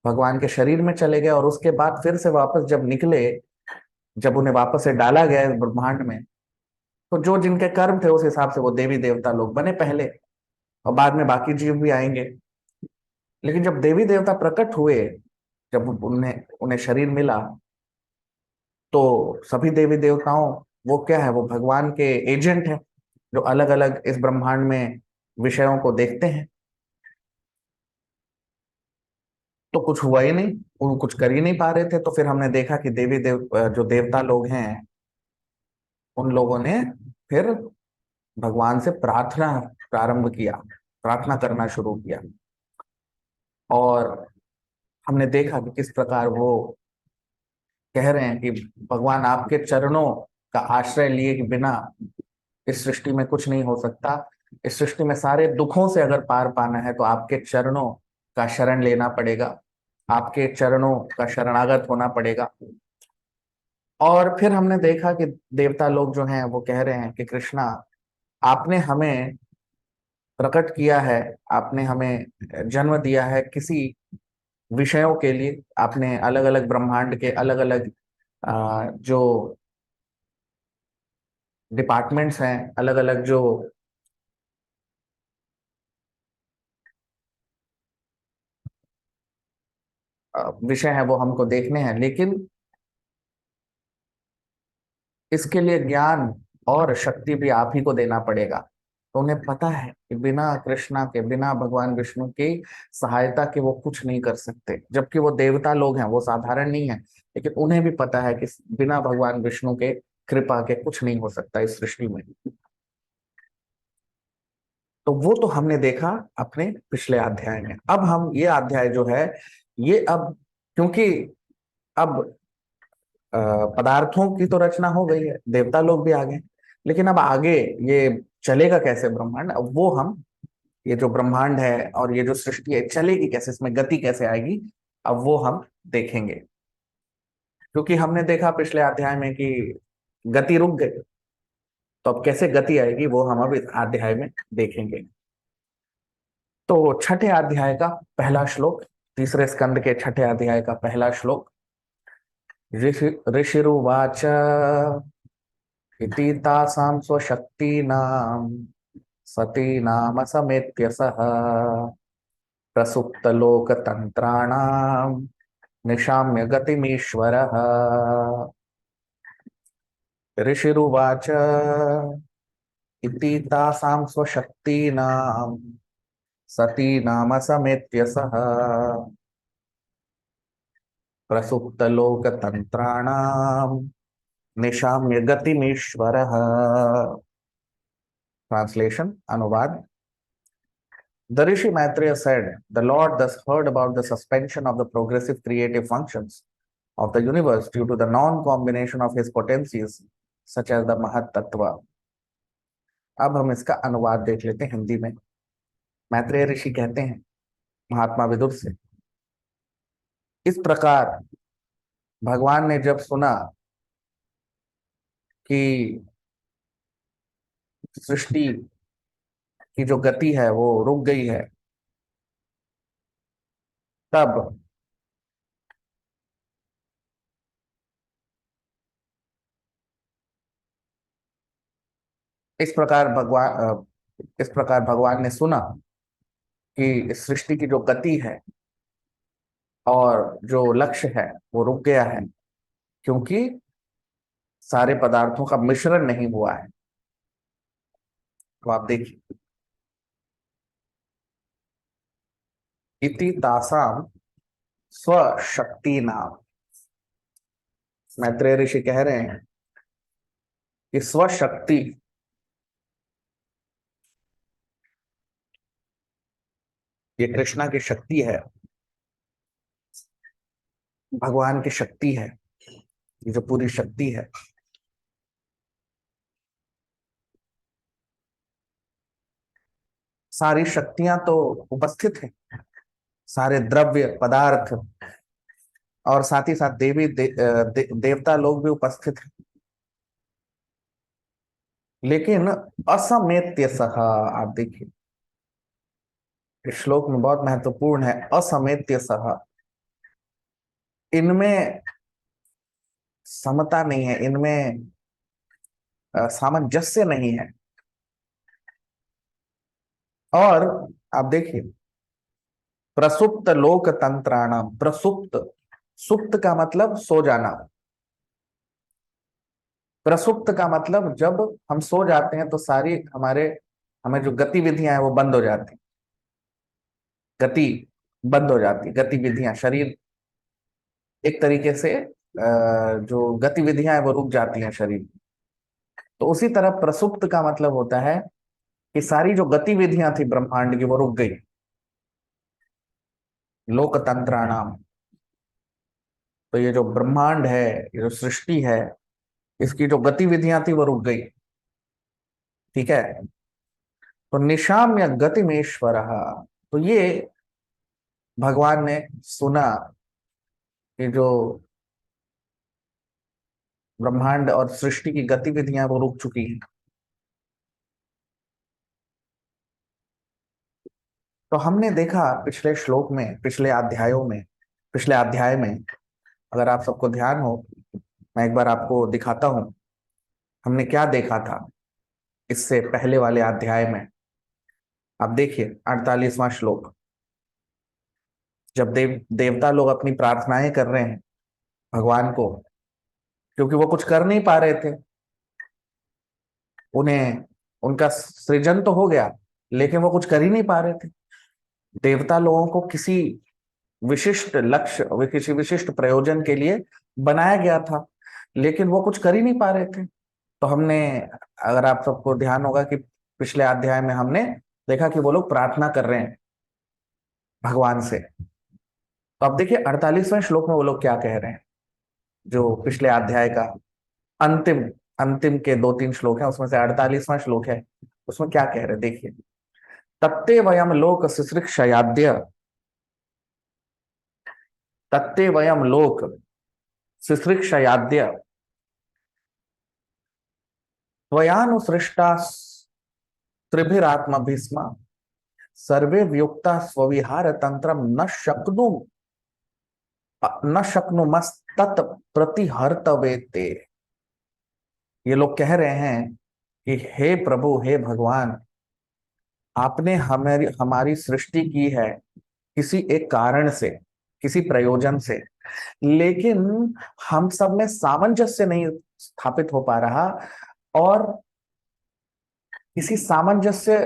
भगवान के शरीर में चले गए। और उसके बाद फिर से वापस जब निकले, जब उन्हें वापस से डाला गया इस ब्रह्मांड में, तो जो जिनके कर्म थे उस हिसाब से वो देवी देवता लोग बने पहले, और बाद में बाकी जीव भी आएंगे। लेकिन जब देवी देवता प्रकट हुए, जब उन्हें उन्हें शरीर मिला, तो सभी देवी देवताओं, वो क्या है, वो भगवान के एजेंट हैं, जो अलग अलग इस ब्रह्मांड में विषयों को देखते हैं। तो कुछ हुआ ही नहीं, वो कुछ कर ही नहीं पा रहे थे। तो फिर हमने देखा कि जो देवता लोग हैं, उन लोगों ने फिर भगवान से प्रार्थना प्रारंभ किया, प्रार्थना करना शुरू किया। और हमने देखा कि किस प्रकार वो कह रहे हैं कि भगवान, आपके चरणों का आश्रय लिए के बिना इस सृष्टि में कुछ नहीं हो सकता। इस सृष्टि में सारे दुखों से अगर पार पाना है तो आपके चरणों का शरण लेना पड़ेगा, आपके चरणों का शरणागत होना पड़ेगा। और फिर हमने देखा कि देवता लोग जो हैं वो कह रहे हैं कि कृष्णा, आपने हमें प्रकट किया है, आपने हमें जन्म दिया है किसी विषयों के लिए। आपने अलग अलग ब्रह्मांड के अलग अलग जो डिपार्टमेंट्स हैं, अलग अलग जो विषय है वो हमको देखने हैं। लेकिन इसके लिए ज्ञान और शक्ति भी आप ही को देना पड़ेगा। तो उन्हें पता है कि बिना कृष्णा के, बिना भगवान विष्णु की सहायता के वो कुछ नहीं कर सकते। जबकि वो देवता लोग हैं, वो साधारण नहीं है, लेकिन उन्हें भी पता है कि बिना भगवान विष्णु के कृपा के कुछ नहीं हो सकता इस सृष्टि में। तो वो तो हमने देखा अपने पिछले अध्याय में। अब हम ये अध्याय जो है, ये अब, क्योंकि अब पदार्थों की तो रचना हो गई है, देवता लोग भी आ गए, लेकिन अब आगे ये चलेगा कैसे ब्रह्मांड, अब वो हम ये जो ब्रह्मांड है और ये जो सृष्टि है चलेगी कैसे, इसमें गति कैसे आएगी, अब वो हम देखेंगे। क्योंकि हमने देखा पिछले अध्याय में कि गति रुक गई, तो अब कैसे गति आएगी वो हम अब इस अध्याय में देखेंगे। तो छठे अध्याय का पहला श्लोक, तीसरे स्कंद के छठे अध्याय का पहला श्लोक। ऋषिरुवाच इति तासां स्वशक्तीनां सतीनाम समेत्य सह प्रसुप्तलोकतन्त्राणां निशाम्य गतिमीश्वरः। ऋषिरुवाच इति तासां स्वशक्तीनां सतीनाम समेत्य सह प्रसुप्तलोकतन्त्राणां निशाम्य गतिमीश्वरः। ट्रांसलेशन, अनुवाद। The Rishi Maitreya said, the Lord thus heard about the suspension of the progressive creative functions of the universe due to the non-combination of his potencies, such as the Mahat Tattva. अब हम इसका अनुवाद देख लेते हैं हिंदी में। मैत्रेय ऋषि कहते हैं महात्मा विदुर से, इस प्रकार भगवान ने जब सुना कि सृष्टि की जो गति है वो रुक गई है, तब इस प्रकार भगवान ने सुना कि इस सृष्टि की जो गति है और जो लक्ष्य है वो रुक गया है, क्योंकि सारे पदार्थों का मिश्रण नहीं हुआ है। तो आप देखिए, इति तासाम स्वशक्ति नाम, मैत्रेय ऋषि कह रहे हैं कि स्वशक्ति, ये कृष्णा की शक्ति है, भगवान की शक्ति है, ये जो पूरी शक्ति है, सारी शक्तियां तो उपस्थित हैं, सारे द्रव्य पदार्थ और साथ ही साथ देवता लोग भी उपस्थित हैं, लेकिन असमेत्य सह। आप देखिए इस श्लोक में बहुत महत्वपूर्ण है असमेत्य सह, इनमें समता नहीं है, इनमें सामंजस्य नहीं है। और आप देखिए प्रसुप्त लोक तंत्राणाम, प्रसुप्त, सुप्त का मतलब सो जाना, प्रसुप्त का मतलब जब हम सो जाते हैं तो सारी हमें जो गतिविधियां हैं वो बंद हो जाती, गति बंद हो जाती, गतिविधियां, शरीर एक तरीके से जो गतिविधियां हैं वो रुक जाती हैं शरीर। तो उसी तरह प्रसुप्त का मतलब होता है कि सारी जो गतिविधियां थी ब्रह्मांड की वो रुक गई, लोकतंत्राणाम। तो ये जो ब्रह्मांड है, ये जो सृष्टि है, इसकी जो गतिविधियां थी वो रुक गई, ठीक है। तो निशाम्य गतिमेश्वर, तो ये भगवान ने सुना कि जो ब्रह्मांड और सृष्टि की गतिविधियां वो रुक चुकी हैं। तो हमने देखा पिछले श्लोक में, पिछले अध्याय में, अगर आप सबको ध्यान हो, मैं एक बार आपको दिखाता हूं हमने क्या देखा था इससे पहले वाले अध्याय में। आप देखिए 48वां श्लोक, जब देवता लोग अपनी प्रार्थनाएं कर रहे हैं भगवान को, क्योंकि वो कुछ कर नहीं पा रहे थे, उन्हें उनका सृजन तो हो गया लेकिन वो कुछ कर ही नहीं पा रहे थे। देवता लोगों को किसी विशिष्ट लक्ष्य, किसी विशिष्ट प्रयोजन के लिए बनाया गया था, लेकिन वो कुछ कर ही नहीं पा रहे थे। तो हमने, अगर आप सबको ध्यान होगा कि पिछले अध्याय में हमने देखा कि वो लोग प्रार्थना कर रहे हैं भगवान से। तो अब देखिए 48वें श्लोक में वो लोग क्या कह रहे हैं, जो पिछले अध्याय का अंतिम अंतिम के 2-3 श्लोक हैं, उसमें से 48वां श्लोक है, उसमें क्या कह रहे हैं देखिए। तत्ते वयम लोक शुश्रूषयाद्य, तत्ते वयम लोक शुश्रूषयाद्य त्वयानुसृष्टा त्रिभिरात्मभिस्म सर्वे व्युक्ता स्वविहार तंत्रम न शक्नुमस्तत् प्रतिहर्तवेते। ये लोग कह रहे हैं कि हे प्रभु, हे भगवान, आपने हमारी हमारी सृष्टि की है किसी एक कारण से, किसी प्रयोजन से, लेकिन हम सब में सामंजस्य नहीं स्थापित हो पा रहा, और किसी सामंजस्य,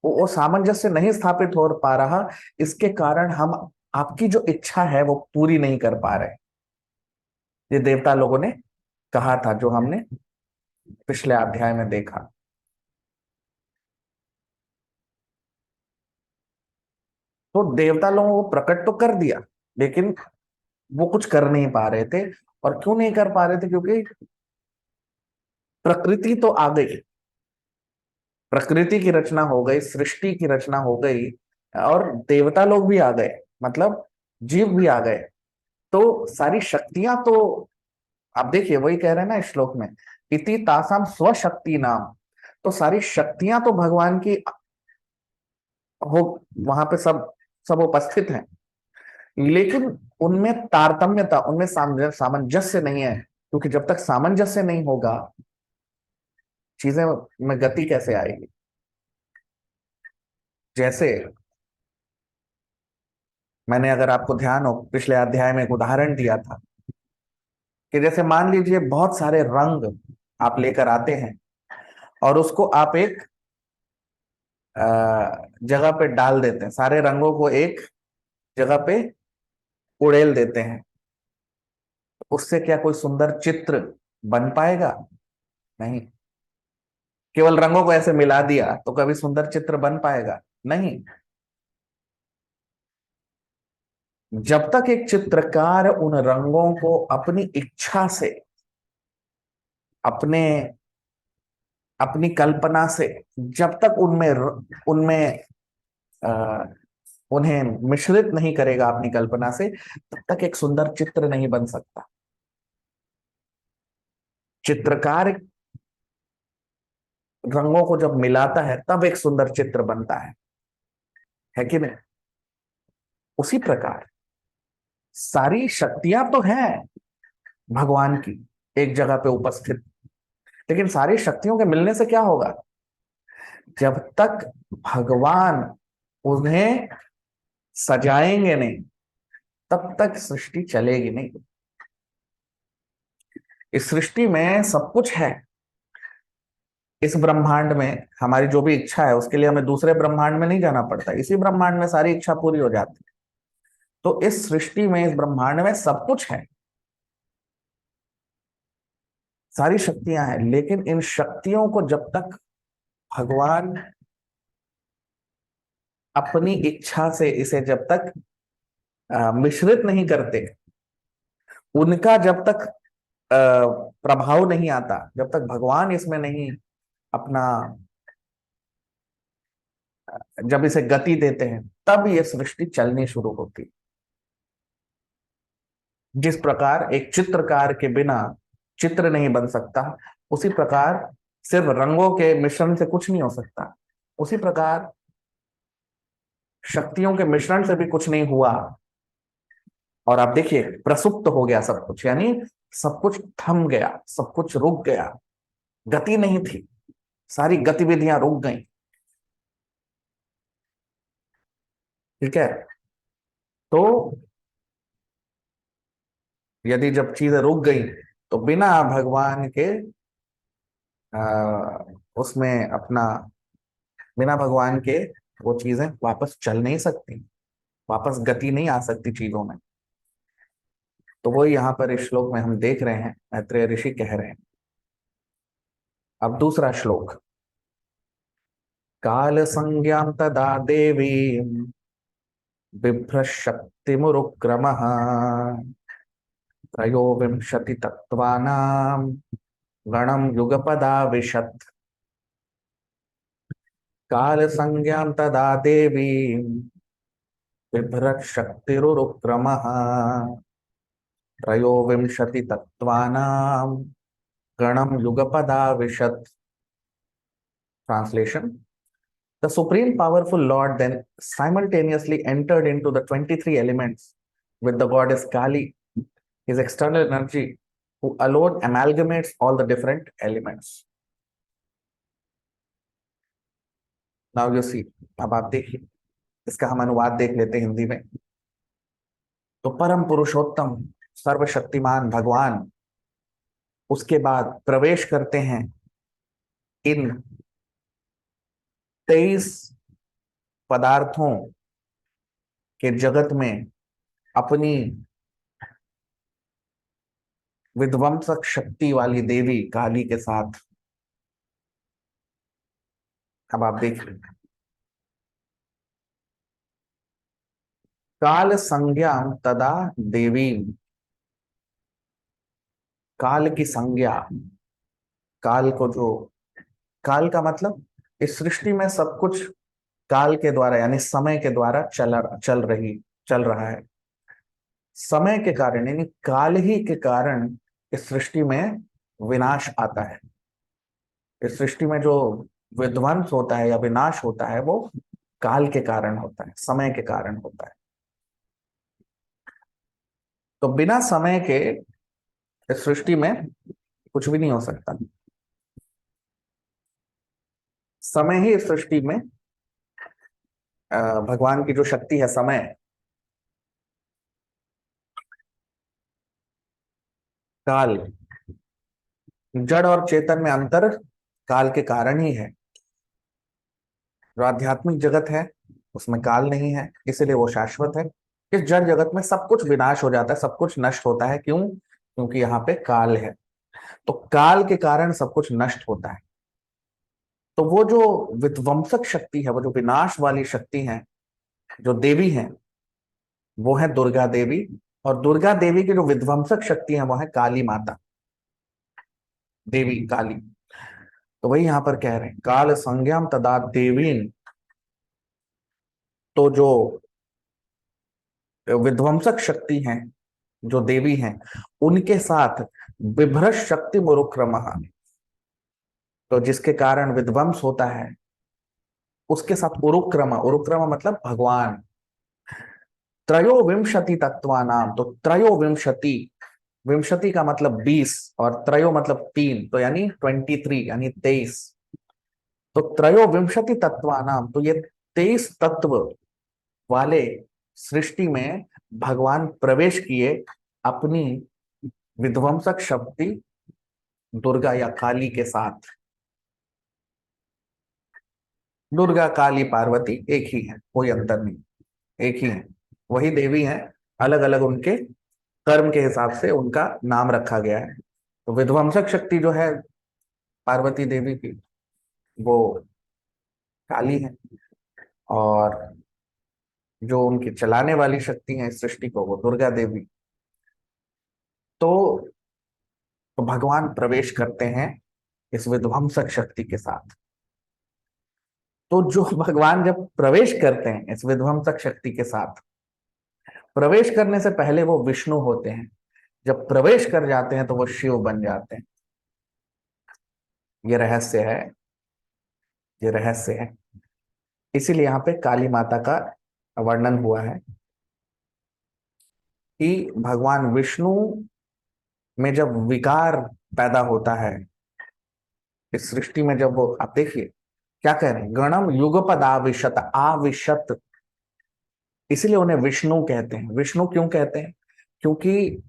वो सामंजस्य नहीं स्थापित हो पा रहा, इसके कारण हम आपकी जो इच्छा है वो पूरी नहीं कर पा रहे। ये देवता लोगों ने कहा था, जो हमने पिछले अध्याय में देखा। तो देवता लोगों को प्रकट तो कर दिया, लेकिन वो कुछ कर नहीं पा रहे थे। और क्यों नहीं कर पा रहे थे? क्योंकि प्रकृति तो आ गई, प्रकृति की रचना हो गई, सृष्टि की रचना हो गई, और देवता लोग भी आ गए, मतलब जीव भी आ गए। तो सारी शक्तियां तो, आप देखिए वही कह रहे हैं ना इस श्लोक में, इति तासाम स्वशक्ति नाम। तो सारी शक्तियां तो भगवान की हो, वहां पे सब सब उपस्थित हैं, लेकिन उनमें तारतम्यता, उनमें सामंजस्य नहीं है। क्योंकि जब तक सामंजस्य नहीं होगा, चीजें में गति कैसे आएगी? जैसे मैंने, अगर आपको ध्यान हो, पिछले अध्याय में एक उदाहरण दिया था कि जैसे मान लीजिए बहुत सारे रंग आप लेकर आते हैं, और उसको आप एक जगह पे डाल देते हैं, सारे रंगों को एक जगह पे उड़ेल देते हैं। उससे क्या कोई सुंदर चित्र बन पाएगा? नहीं। केवल रंगों को ऐसे मिला दिया तो कभी सुंदर चित्र बन पाएगा? नहीं। जब तक एक चित्रकार उन रंगों को अपनी इच्छा से, अपने अपनी कल्पना से, जब तक उनमें उनमें आ, उन्हें मिश्रित नहीं करेगा अपनी कल्पना से, तब तक एक सुंदर चित्र नहीं बन सकता। चित्रकार रंगों को जब मिलाता है तब एक सुंदर चित्र बनता है कि नहीं? उसी प्रकार सारी शक्तियां तो हैं भगवान की एक जगह पे उपस्थित, लेकिन सारी शक्तियों के मिलने से क्या होगा? जब तक भगवान उन्हें सजाएंगे नहीं, तब तक सृष्टि चलेगी नहीं। इस सृष्टि में सब कुछ है। इस ब्रह्मांड में हमारी जो भी इच्छा है, उसके लिए हमें दूसरे ब्रह्मांड में नहीं जाना पड़ता, इसी ब्रह्मांड में सारी इच्छा पूरी हो जाती है। तो इस सृष्टि में, इस ब्रह्मांड में सब कुछ है, सारी शक्तियां हैं, लेकिन इन शक्तियों को जब तक भगवान अपनी इच्छा से इसे जब तक मिश्रित नहीं करते, उनका जब तक प्रभाव नहीं आता, जब तक भगवान इसमें नहीं अपना, जब इसे गति देते हैं, तब ये सृष्टि चलनी शुरू होती। जिस प्रकार एक चित्रकार के बिना चित्र नहीं बन सकता, उसी प्रकार सिर्फ रंगों के मिश्रण से कुछ नहीं हो सकता, उसी प्रकार शक्तियों के मिश्रण से भी कुछ नहीं हुआ। और आप देखिए, प्रसुप्त हो गया सब कुछ, यानी सब कुछ थम गया, सब कुछ रुक गया, गति नहीं थी, सारी गतिविधियां रुक गई। ठीक है? तो यदि जब चीजें रुक गई, तो बिना भगवान के उसमें अपना, बिना भगवान के वो चीजें वापस चल नहीं सकती, वापस गति नहीं आ सकती चीजों में। तो वो यहाँ पर इस श्लोक में हम देख रहे हैं, मैत्रेय ऋषि कह रहे हैं। अब दूसरा श्लोक, काल संज्ञाम तदा देवी बिभ्रशक्तिमुरुक्रमः त्रयोविंशति तत्वानां गणम युगपदाविशत्। काल संज्ञां तदा देवी बिभ्रत् शक्तिरुक्रमः त्रयोविंशति तत्त्वानां गणं युगपदाविशत्. Translation: The supreme powerful Lord then simultaneously entered into the 23 elements with the goddess Kali, his external energy, who alone amalgamates all the different elements. Now you see, अब आप देखिए, इसका हम अनुवाद देख लेते हैं हिंदी में. तो परम पुरुषोत्तम सर्वशक्तिमान भगवान उसके बाद प्रवेश करते हैं इन 23 पदार्थों के जगत में अपनी विध्वंसक शक्ति वाली देवी काली के साथ. अब आप देख लीजिए. काल संज्ञा तदा देवी, काल की संज्ञा, काल को जो, काल का मतलब इस सृष्टि में सब कुछ काल के द्वारा यानी समय के द्वारा चल रहा है. समय के कारण यानी काल ही के कारण इस सृष्टि में विनाश आता है. इस सृष्टि में जो विध्वंस होता है या विनाश होता है वो काल के कारण होता है, समय के कारण होता है. तो बिना समय के इस सृष्टि में कुछ भी नहीं हो सकता. समय ही इस सृष्टि में भगवान की जो शक्ति है समय, काल, जड़ और चेतन में अंतर काल के कारण ही है. जो आध्यात्मिक जगत है उसमें काल नहीं है, इसलिए वो शाश्वत है. इस जड़ जगत में सब कुछ विनाश हो जाता है, सब कुछ नष्ट होता है. क्यों? क्योंकि यहाँ पे काल है. तो काल के कारण सब कुछ नष्ट होता है. तो वो जो विध्वंसक शक्ति है, वो जो विनाश वाली शक्ति है, जो देवी है, वो है दुर्गा देवी. और दुर्गा देवी की जो विध्वंसक शक्ति है वो है काली माता, देवी काली. तो वही यहां पर कह रहे हैं काल संज्ञाम तदा देवीन. तो जो विध्वंसक शक्ति हैं, जो देवी हैं, उनके साथ बिभ्रश शक्ति मुरुक्रमः, तो जिसके कारण विध्वंस होता है उसके साथ उरुक्रम, उरुक्रम मतलब भगवान. त्रयोविंशति तत्वानाम, तो त्रयोविंशति, विंशति का मतलब 20 और त्रयो मतलब 3, तो यानी 23 यानी 23. तो त्रयोविंशति तत्वानाम, तो ये 23 तत्व वाले सृष्टि में भगवान प्रवेश किए अपनी विध्वंसक शक्ति दुर्गा या काली के साथ. दुर्गा काली पार्वती एक ही है, कोई अंतर नहीं, एक ही है, वही देवी है. अलग अलग उनके कर्म के हिसाब से उनका नाम रखा गया है. तो विध्वंसक शक्ति जो है पार्वती देवी की, वो काली है. और जो उनकी चलाने वाली शक्ति है इस सृष्टि को, वो दुर्गा देवी. तो भगवान प्रवेश करते हैं इस विध्वंसक शक्ति के साथ. तो जो भगवान जब प्रवेश करते हैं इस विध्वंसक शक्ति के साथ, प्रवेश करने से पहले वो विष्णु होते हैं. जब प्रवेश कर जाते हैं तो वो शिव बन जाते हैं. ये रहस्य है, ये रहस्य है. इसीलिए यहाँ पे काली माता का वर्णन हुआ है कि भगवान विष्णु में जब विकार पैदा होता है इस सृष्टि में, जब वो, आप देखिए क्या कह रहे हैं, गणम युगपद आविशत, आविशत, इसीलिए उन्हें विष्णु कहते हैं. विष्णु क्यों कहते हैं? क्योंकि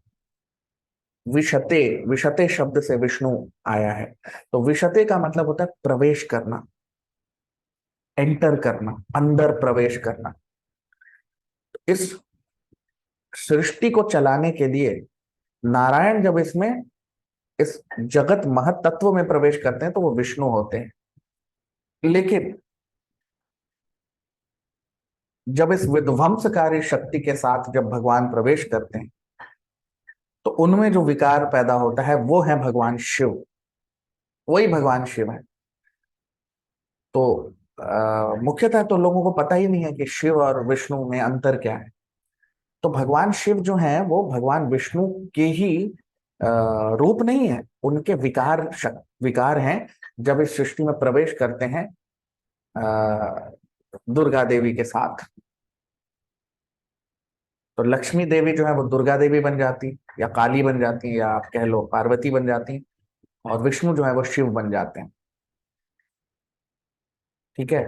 विशते, विशते शब्द से विष्णु आया है. तो विशते का मतलब होता है प्रवेश करना, एंटर करना, अंदर प्रवेश करना. इस सृष्टि को चलाने के लिए नारायण जब इसमें, इस जगत महत तत्व में प्रवेश करते हैं तो वो विष्णु होते हैं. लेकिन जब इस विध्वंसकारी शक्ति के साथ जब भगवान प्रवेश करते हैं तो उनमें जो विकार पैदा होता है वो है भगवान शिव, वही भगवान शिव है. तो मुख्यतः तो लोगों को पता ही नहीं है कि शिव और विष्णु में अंतर क्या है। तो भगवान शिव जो हैं वो भगवान विष्णु के ही रूप नहीं है, उनके विकार हैं। जब इस सृष्टि में प्रवेश करते हैं दुर्गा देवी के साथ, तो लक्ष्मी देवी जो है वो दुर्गा देवी बन जाती, या काली बन जाती, या आप कह लो पार्वती बन जाती, और विष्णु जो है वो शिव बन जाते हैं। ठीक है।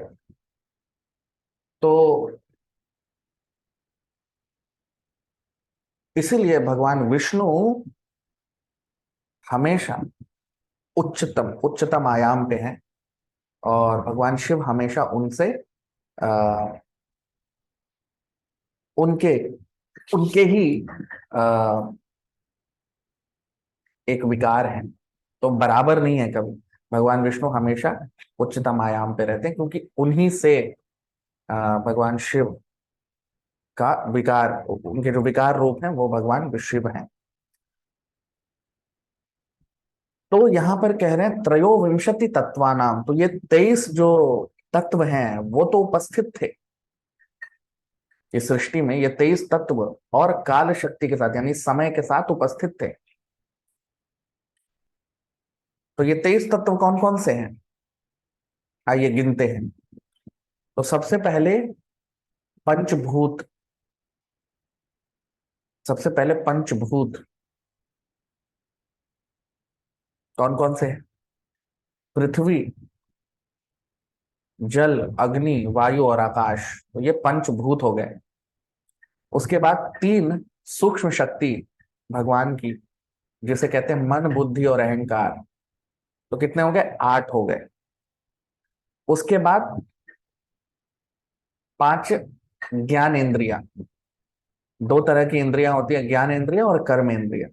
तो इसीलिए भगवान विष्णु हमेशा उच्चतम उच्चतम आयाम पे हैं, और भगवान शिव हमेशा उनसे आ, उनके उनके ही आ, एक विकार है। तो बराबर नहीं है कभी। भगवान विष्णु हमेशा उच्चतम आयाम पे रहते हैं, क्योंकि उन्हीं से भगवान शिव का विकार, उनके जो विकार रूप हैं वो भगवान शिव हैं। तो यहाँ पर कह रहे हैं त्रयोविंशति तत्वानाम, तो ये 23 जो तत्व हैं वो तो उपस्थित थे इस सृष्टि में। ये 23 तत्व और काल शक्ति के साथ, यानी समय के साथ उपस्थित थे। तो ये 23 तत्व कौन कौन से हैं, आइए गिनते हैं। तो सबसे पहले पंचभूत, सबसे पहले पंचभूत कौन कौन से हैं? पृथ्वी, जल, अग्नि, वायु और आकाश, तो ये पंचभूत हो गए। उसके बाद 3 सूक्ष्म शक्ति भगवान की, जिसे कहते हैं मन, बुद्धि और अहंकार, तो कितने हो गए? 8 हो गए। उसके बाद 5 ज्ञान इंद्रिया, 2 तरह की इंद्रियां होती है, ज्ञान इंद्रिया और कर्म इंद्रिया।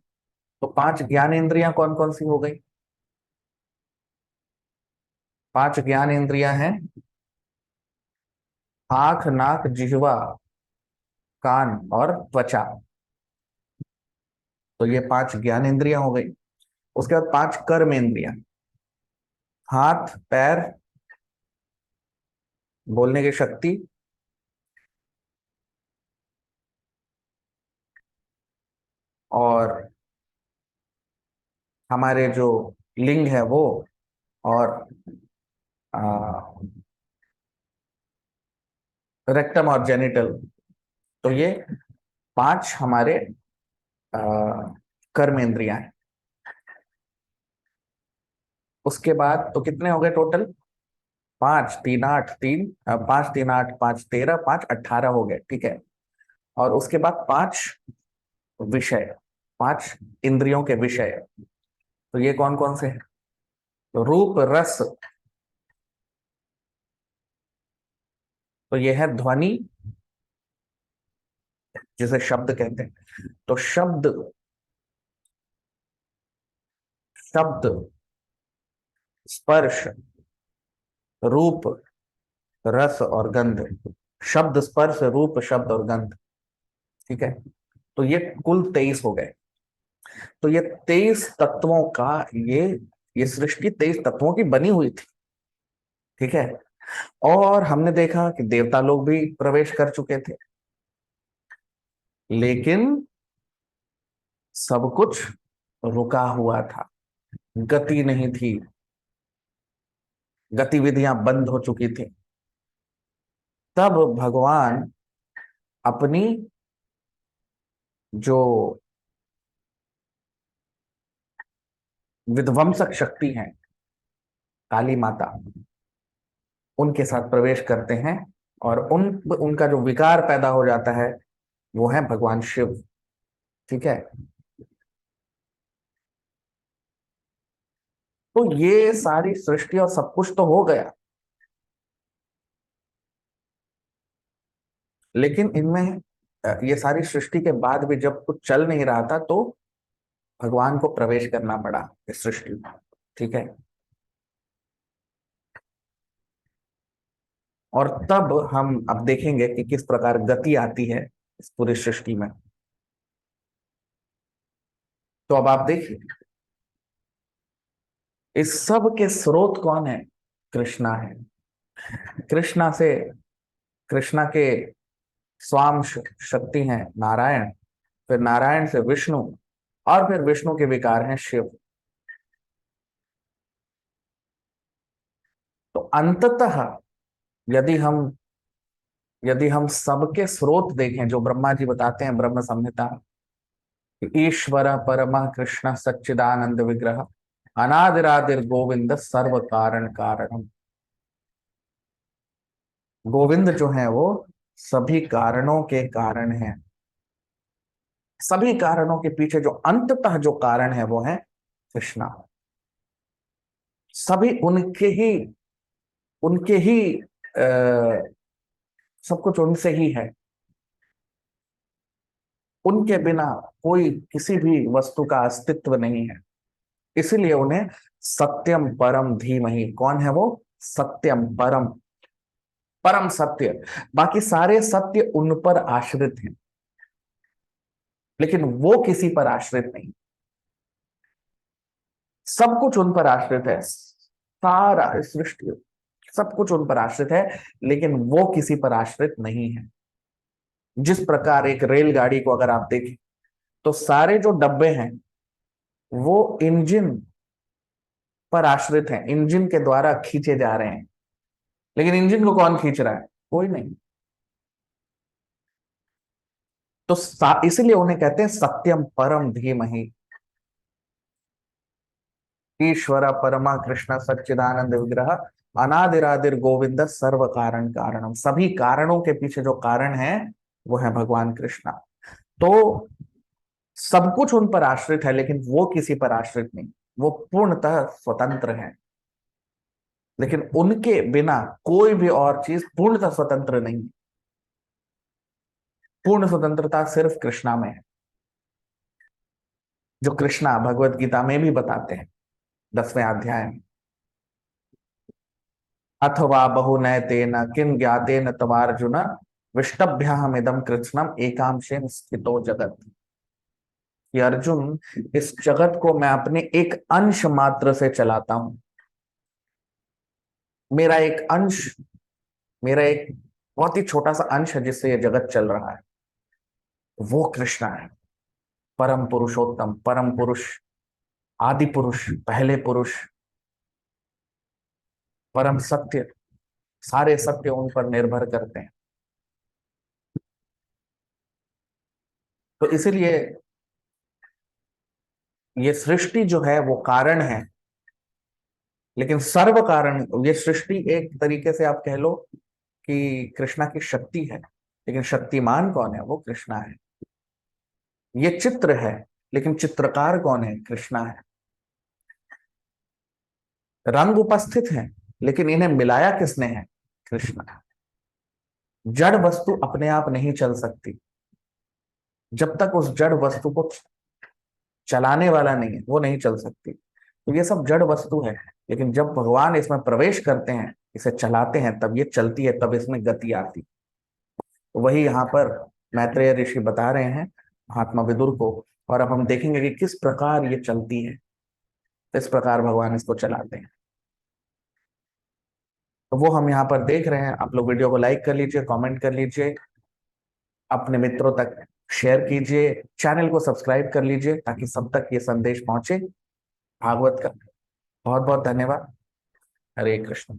तो 5 ज्ञान इंद्रियां कौन कौन सी हो गई? 5 ज्ञान इंद्रियां हैं आंख, नाक, जिह्वा, कान और त्वचा। तो ये 5 ज्ञान इंद्रियां हो गई। उसके बाद 5 कर्म इंद्रियां, हाथ, पैर, बोलने की शक्ति, और हमारे जो लिंग है वो, और रेक्टम और जेनिटल। तो ये 5 हमारे आ, कर्म इंद्रियां हैं। उसके बाद तो कितने हो गए टोटल? 5 3 8 3, 5 3 8 5 13, 5 18 हो गए। ठीक है। और उसके बाद 5 विषय, 5 इंद्रियों के विषय, तो ये कौन कौन से हैं? तो रूप, रस, तो ये है ध्वनि, जिसे शब्द कहते हैं। तो शब्द, शब्द, स्पर्श, रूप, रस और गंध। शब्द, स्पर्श, रूप, शब्द और गंध। ठीक है। तो ये कुल 23 हो गए। तो ये 23 तत्वों का, ये सृष्टि 23 तत्वों की बनी हुई थी। ठीक है। और हमने देखा कि देवता लोग भी प्रवेश कर चुके थे, लेकिन सब कुछ रुका हुआ था, गति नहीं थी, गतिविधियां बंद हो चुकी थी। तब भगवान अपनी जो विध्वंसक शक्ति है, काली माता, उनके साथ प्रवेश करते हैं, और उनका जो विकार पैदा हो जाता है वो है भगवान शिव। ठीक है। तो ये सारी सृष्टि और सब कुछ तो हो गया, लेकिन इनमें ये सारी सृष्टि के बाद भी जब कुछ चल नहीं रहा था, तो भगवान को प्रवेश करना पड़ा इस सृष्टि में। ठीक है। और तब हम अब देखेंगे कि किस प्रकार गति आती है इस पूरी सृष्टि में। तो अब आप देखिए, इस सब के स्रोत कौन है? कृष्णा है। कृष्णा से, कृष्णा के स्वाम शक्ति हैं नारायण, फिर नारायण से विष्णु, और फिर विष्णु के विकार हैं शिव। तो अंततः यदि हम सबके स्रोत देखें, जो ब्रह्मा जी बताते हैं ब्रह्म संहिता, ईश्वर परम कृष्ण सच्चिदानंद विग्रह अनादिरादिर गोविंद सर्व कारण कारणम। गोविंद जो है वो सभी कारणों के कारण है। सभी कारणों के पीछे जो अंततः जो कारण है वो है कृष्णा। सभी उनके ही सब कुछ उनसे ही है। उनके बिना कोई किसी भी वस्तु का अस्तित्व नहीं है। इसीलिए उन्हें सत्यम परम धीमहि, कौन है वो? सत्यम परम, परम सत्य। बाकी सारे सत्य उन पर आश्रित हैं, लेकिन वो किसी पर आश्रित नहीं। सब कुछ उन पर आश्रित है, सारा सृष्टि सब कुछ उन पर आश्रित है, लेकिन वो किसी पर आश्रित नहीं है। जिस प्रकार एक रेलगाड़ी को अगर आप देखें तो सारे जो डब्बे हैं वो इंजन पर आश्रित हैं, इंजन के द्वारा खींचे जा रहे हैं, लेकिन इंजन को कौन खींच रहा है? कोई नहीं। तो इसलिए उन्हें कहते हैं सत्यम परम धीमहि। ईश्वर परमा कृष्ण सच्चिदानंद विग्रह अनादिरादिर गोविंद सर्व कारण कारणम। सभी कारणों के पीछे जो कारण है वो है भगवान कृष्णा। तो सब कुछ उन पर आश्रित है, लेकिन वो किसी पर आश्रित नहीं। वो पूर्णतः स्वतंत्र है, लेकिन उनके बिना कोई भी और चीज पूर्णतः स्वतंत्र नहीं। पूर्ण स्वतंत्रता सिर्फ कृष्णा में है, जो कृष्णा भगवत गीता में भी बताते हैं 10वें अध्याय में। अथवा बहुनयतेन किं ज्ञातेन तवार्जुन विष्टभ्याहमिदं कृत्स्नम् एकांशेन स्थितो जगत। कि अर्जुन, इस जगत को मैं अपने एक अंश मात्र से चलाता हूं। मेरा एक अंश, मेरा एक बहुत ही छोटा सा अंश है जिससे यह जगत चल रहा है, वो कृष्णा है। परम पुरुषोत्तम, परम पुरुष, आदि पुरुष, पहले पुरुष, परम सत्य। सारे सत्य उन पर निर्भर करते हैं। तो इसलिए ये सृष्टि जो है वो कारण है, लेकिन सर्व कारण, ये सृष्टि एक तरीके से आप कह लो कि कृष्णा की शक्ति है, लेकिन शक्तिमान कौन है? वो कृष्णा है। ये चित्र है, लेकिन चित्रकार कौन है? कृष्णा है। रंग उपस्थित है, लेकिन इन्हें मिलाया किसने है? कृष्णा है। जड़ वस्तु अपने आप नहीं चल सकती जब तक उस जड़ वस्तु को चलाने वाला नहीं है, वो नहीं चल सकती। तो ये सब जड़ वस्तु है, लेकिन जब भगवान इसमें प्रवेश करते हैं, इसे चलाते हैं, तब ये चलती है, तब इसमें गति आती। तो वही यहाँ पर मैत्रेय ऋषि बता रहे हैं महात्मा विदुर को, और अब हम देखेंगे कि किस प्रकार ये चलती है, किस प्रकार भगवान इसको चलाते हैं। तो वो हम यहाँ पर देख रहे हैं। आप लोग वीडियो को लाइक कर लीजिए, कमेंट कर लीजिए, अपने मित्रों तक शेयर कीजिए, चैनल को सब्सक्राइब कर लीजिए, ताकि सब तक ये संदेश पहुंचे भागवत का। बहुत बहुत धन्यवाद। हरे कृष्ण।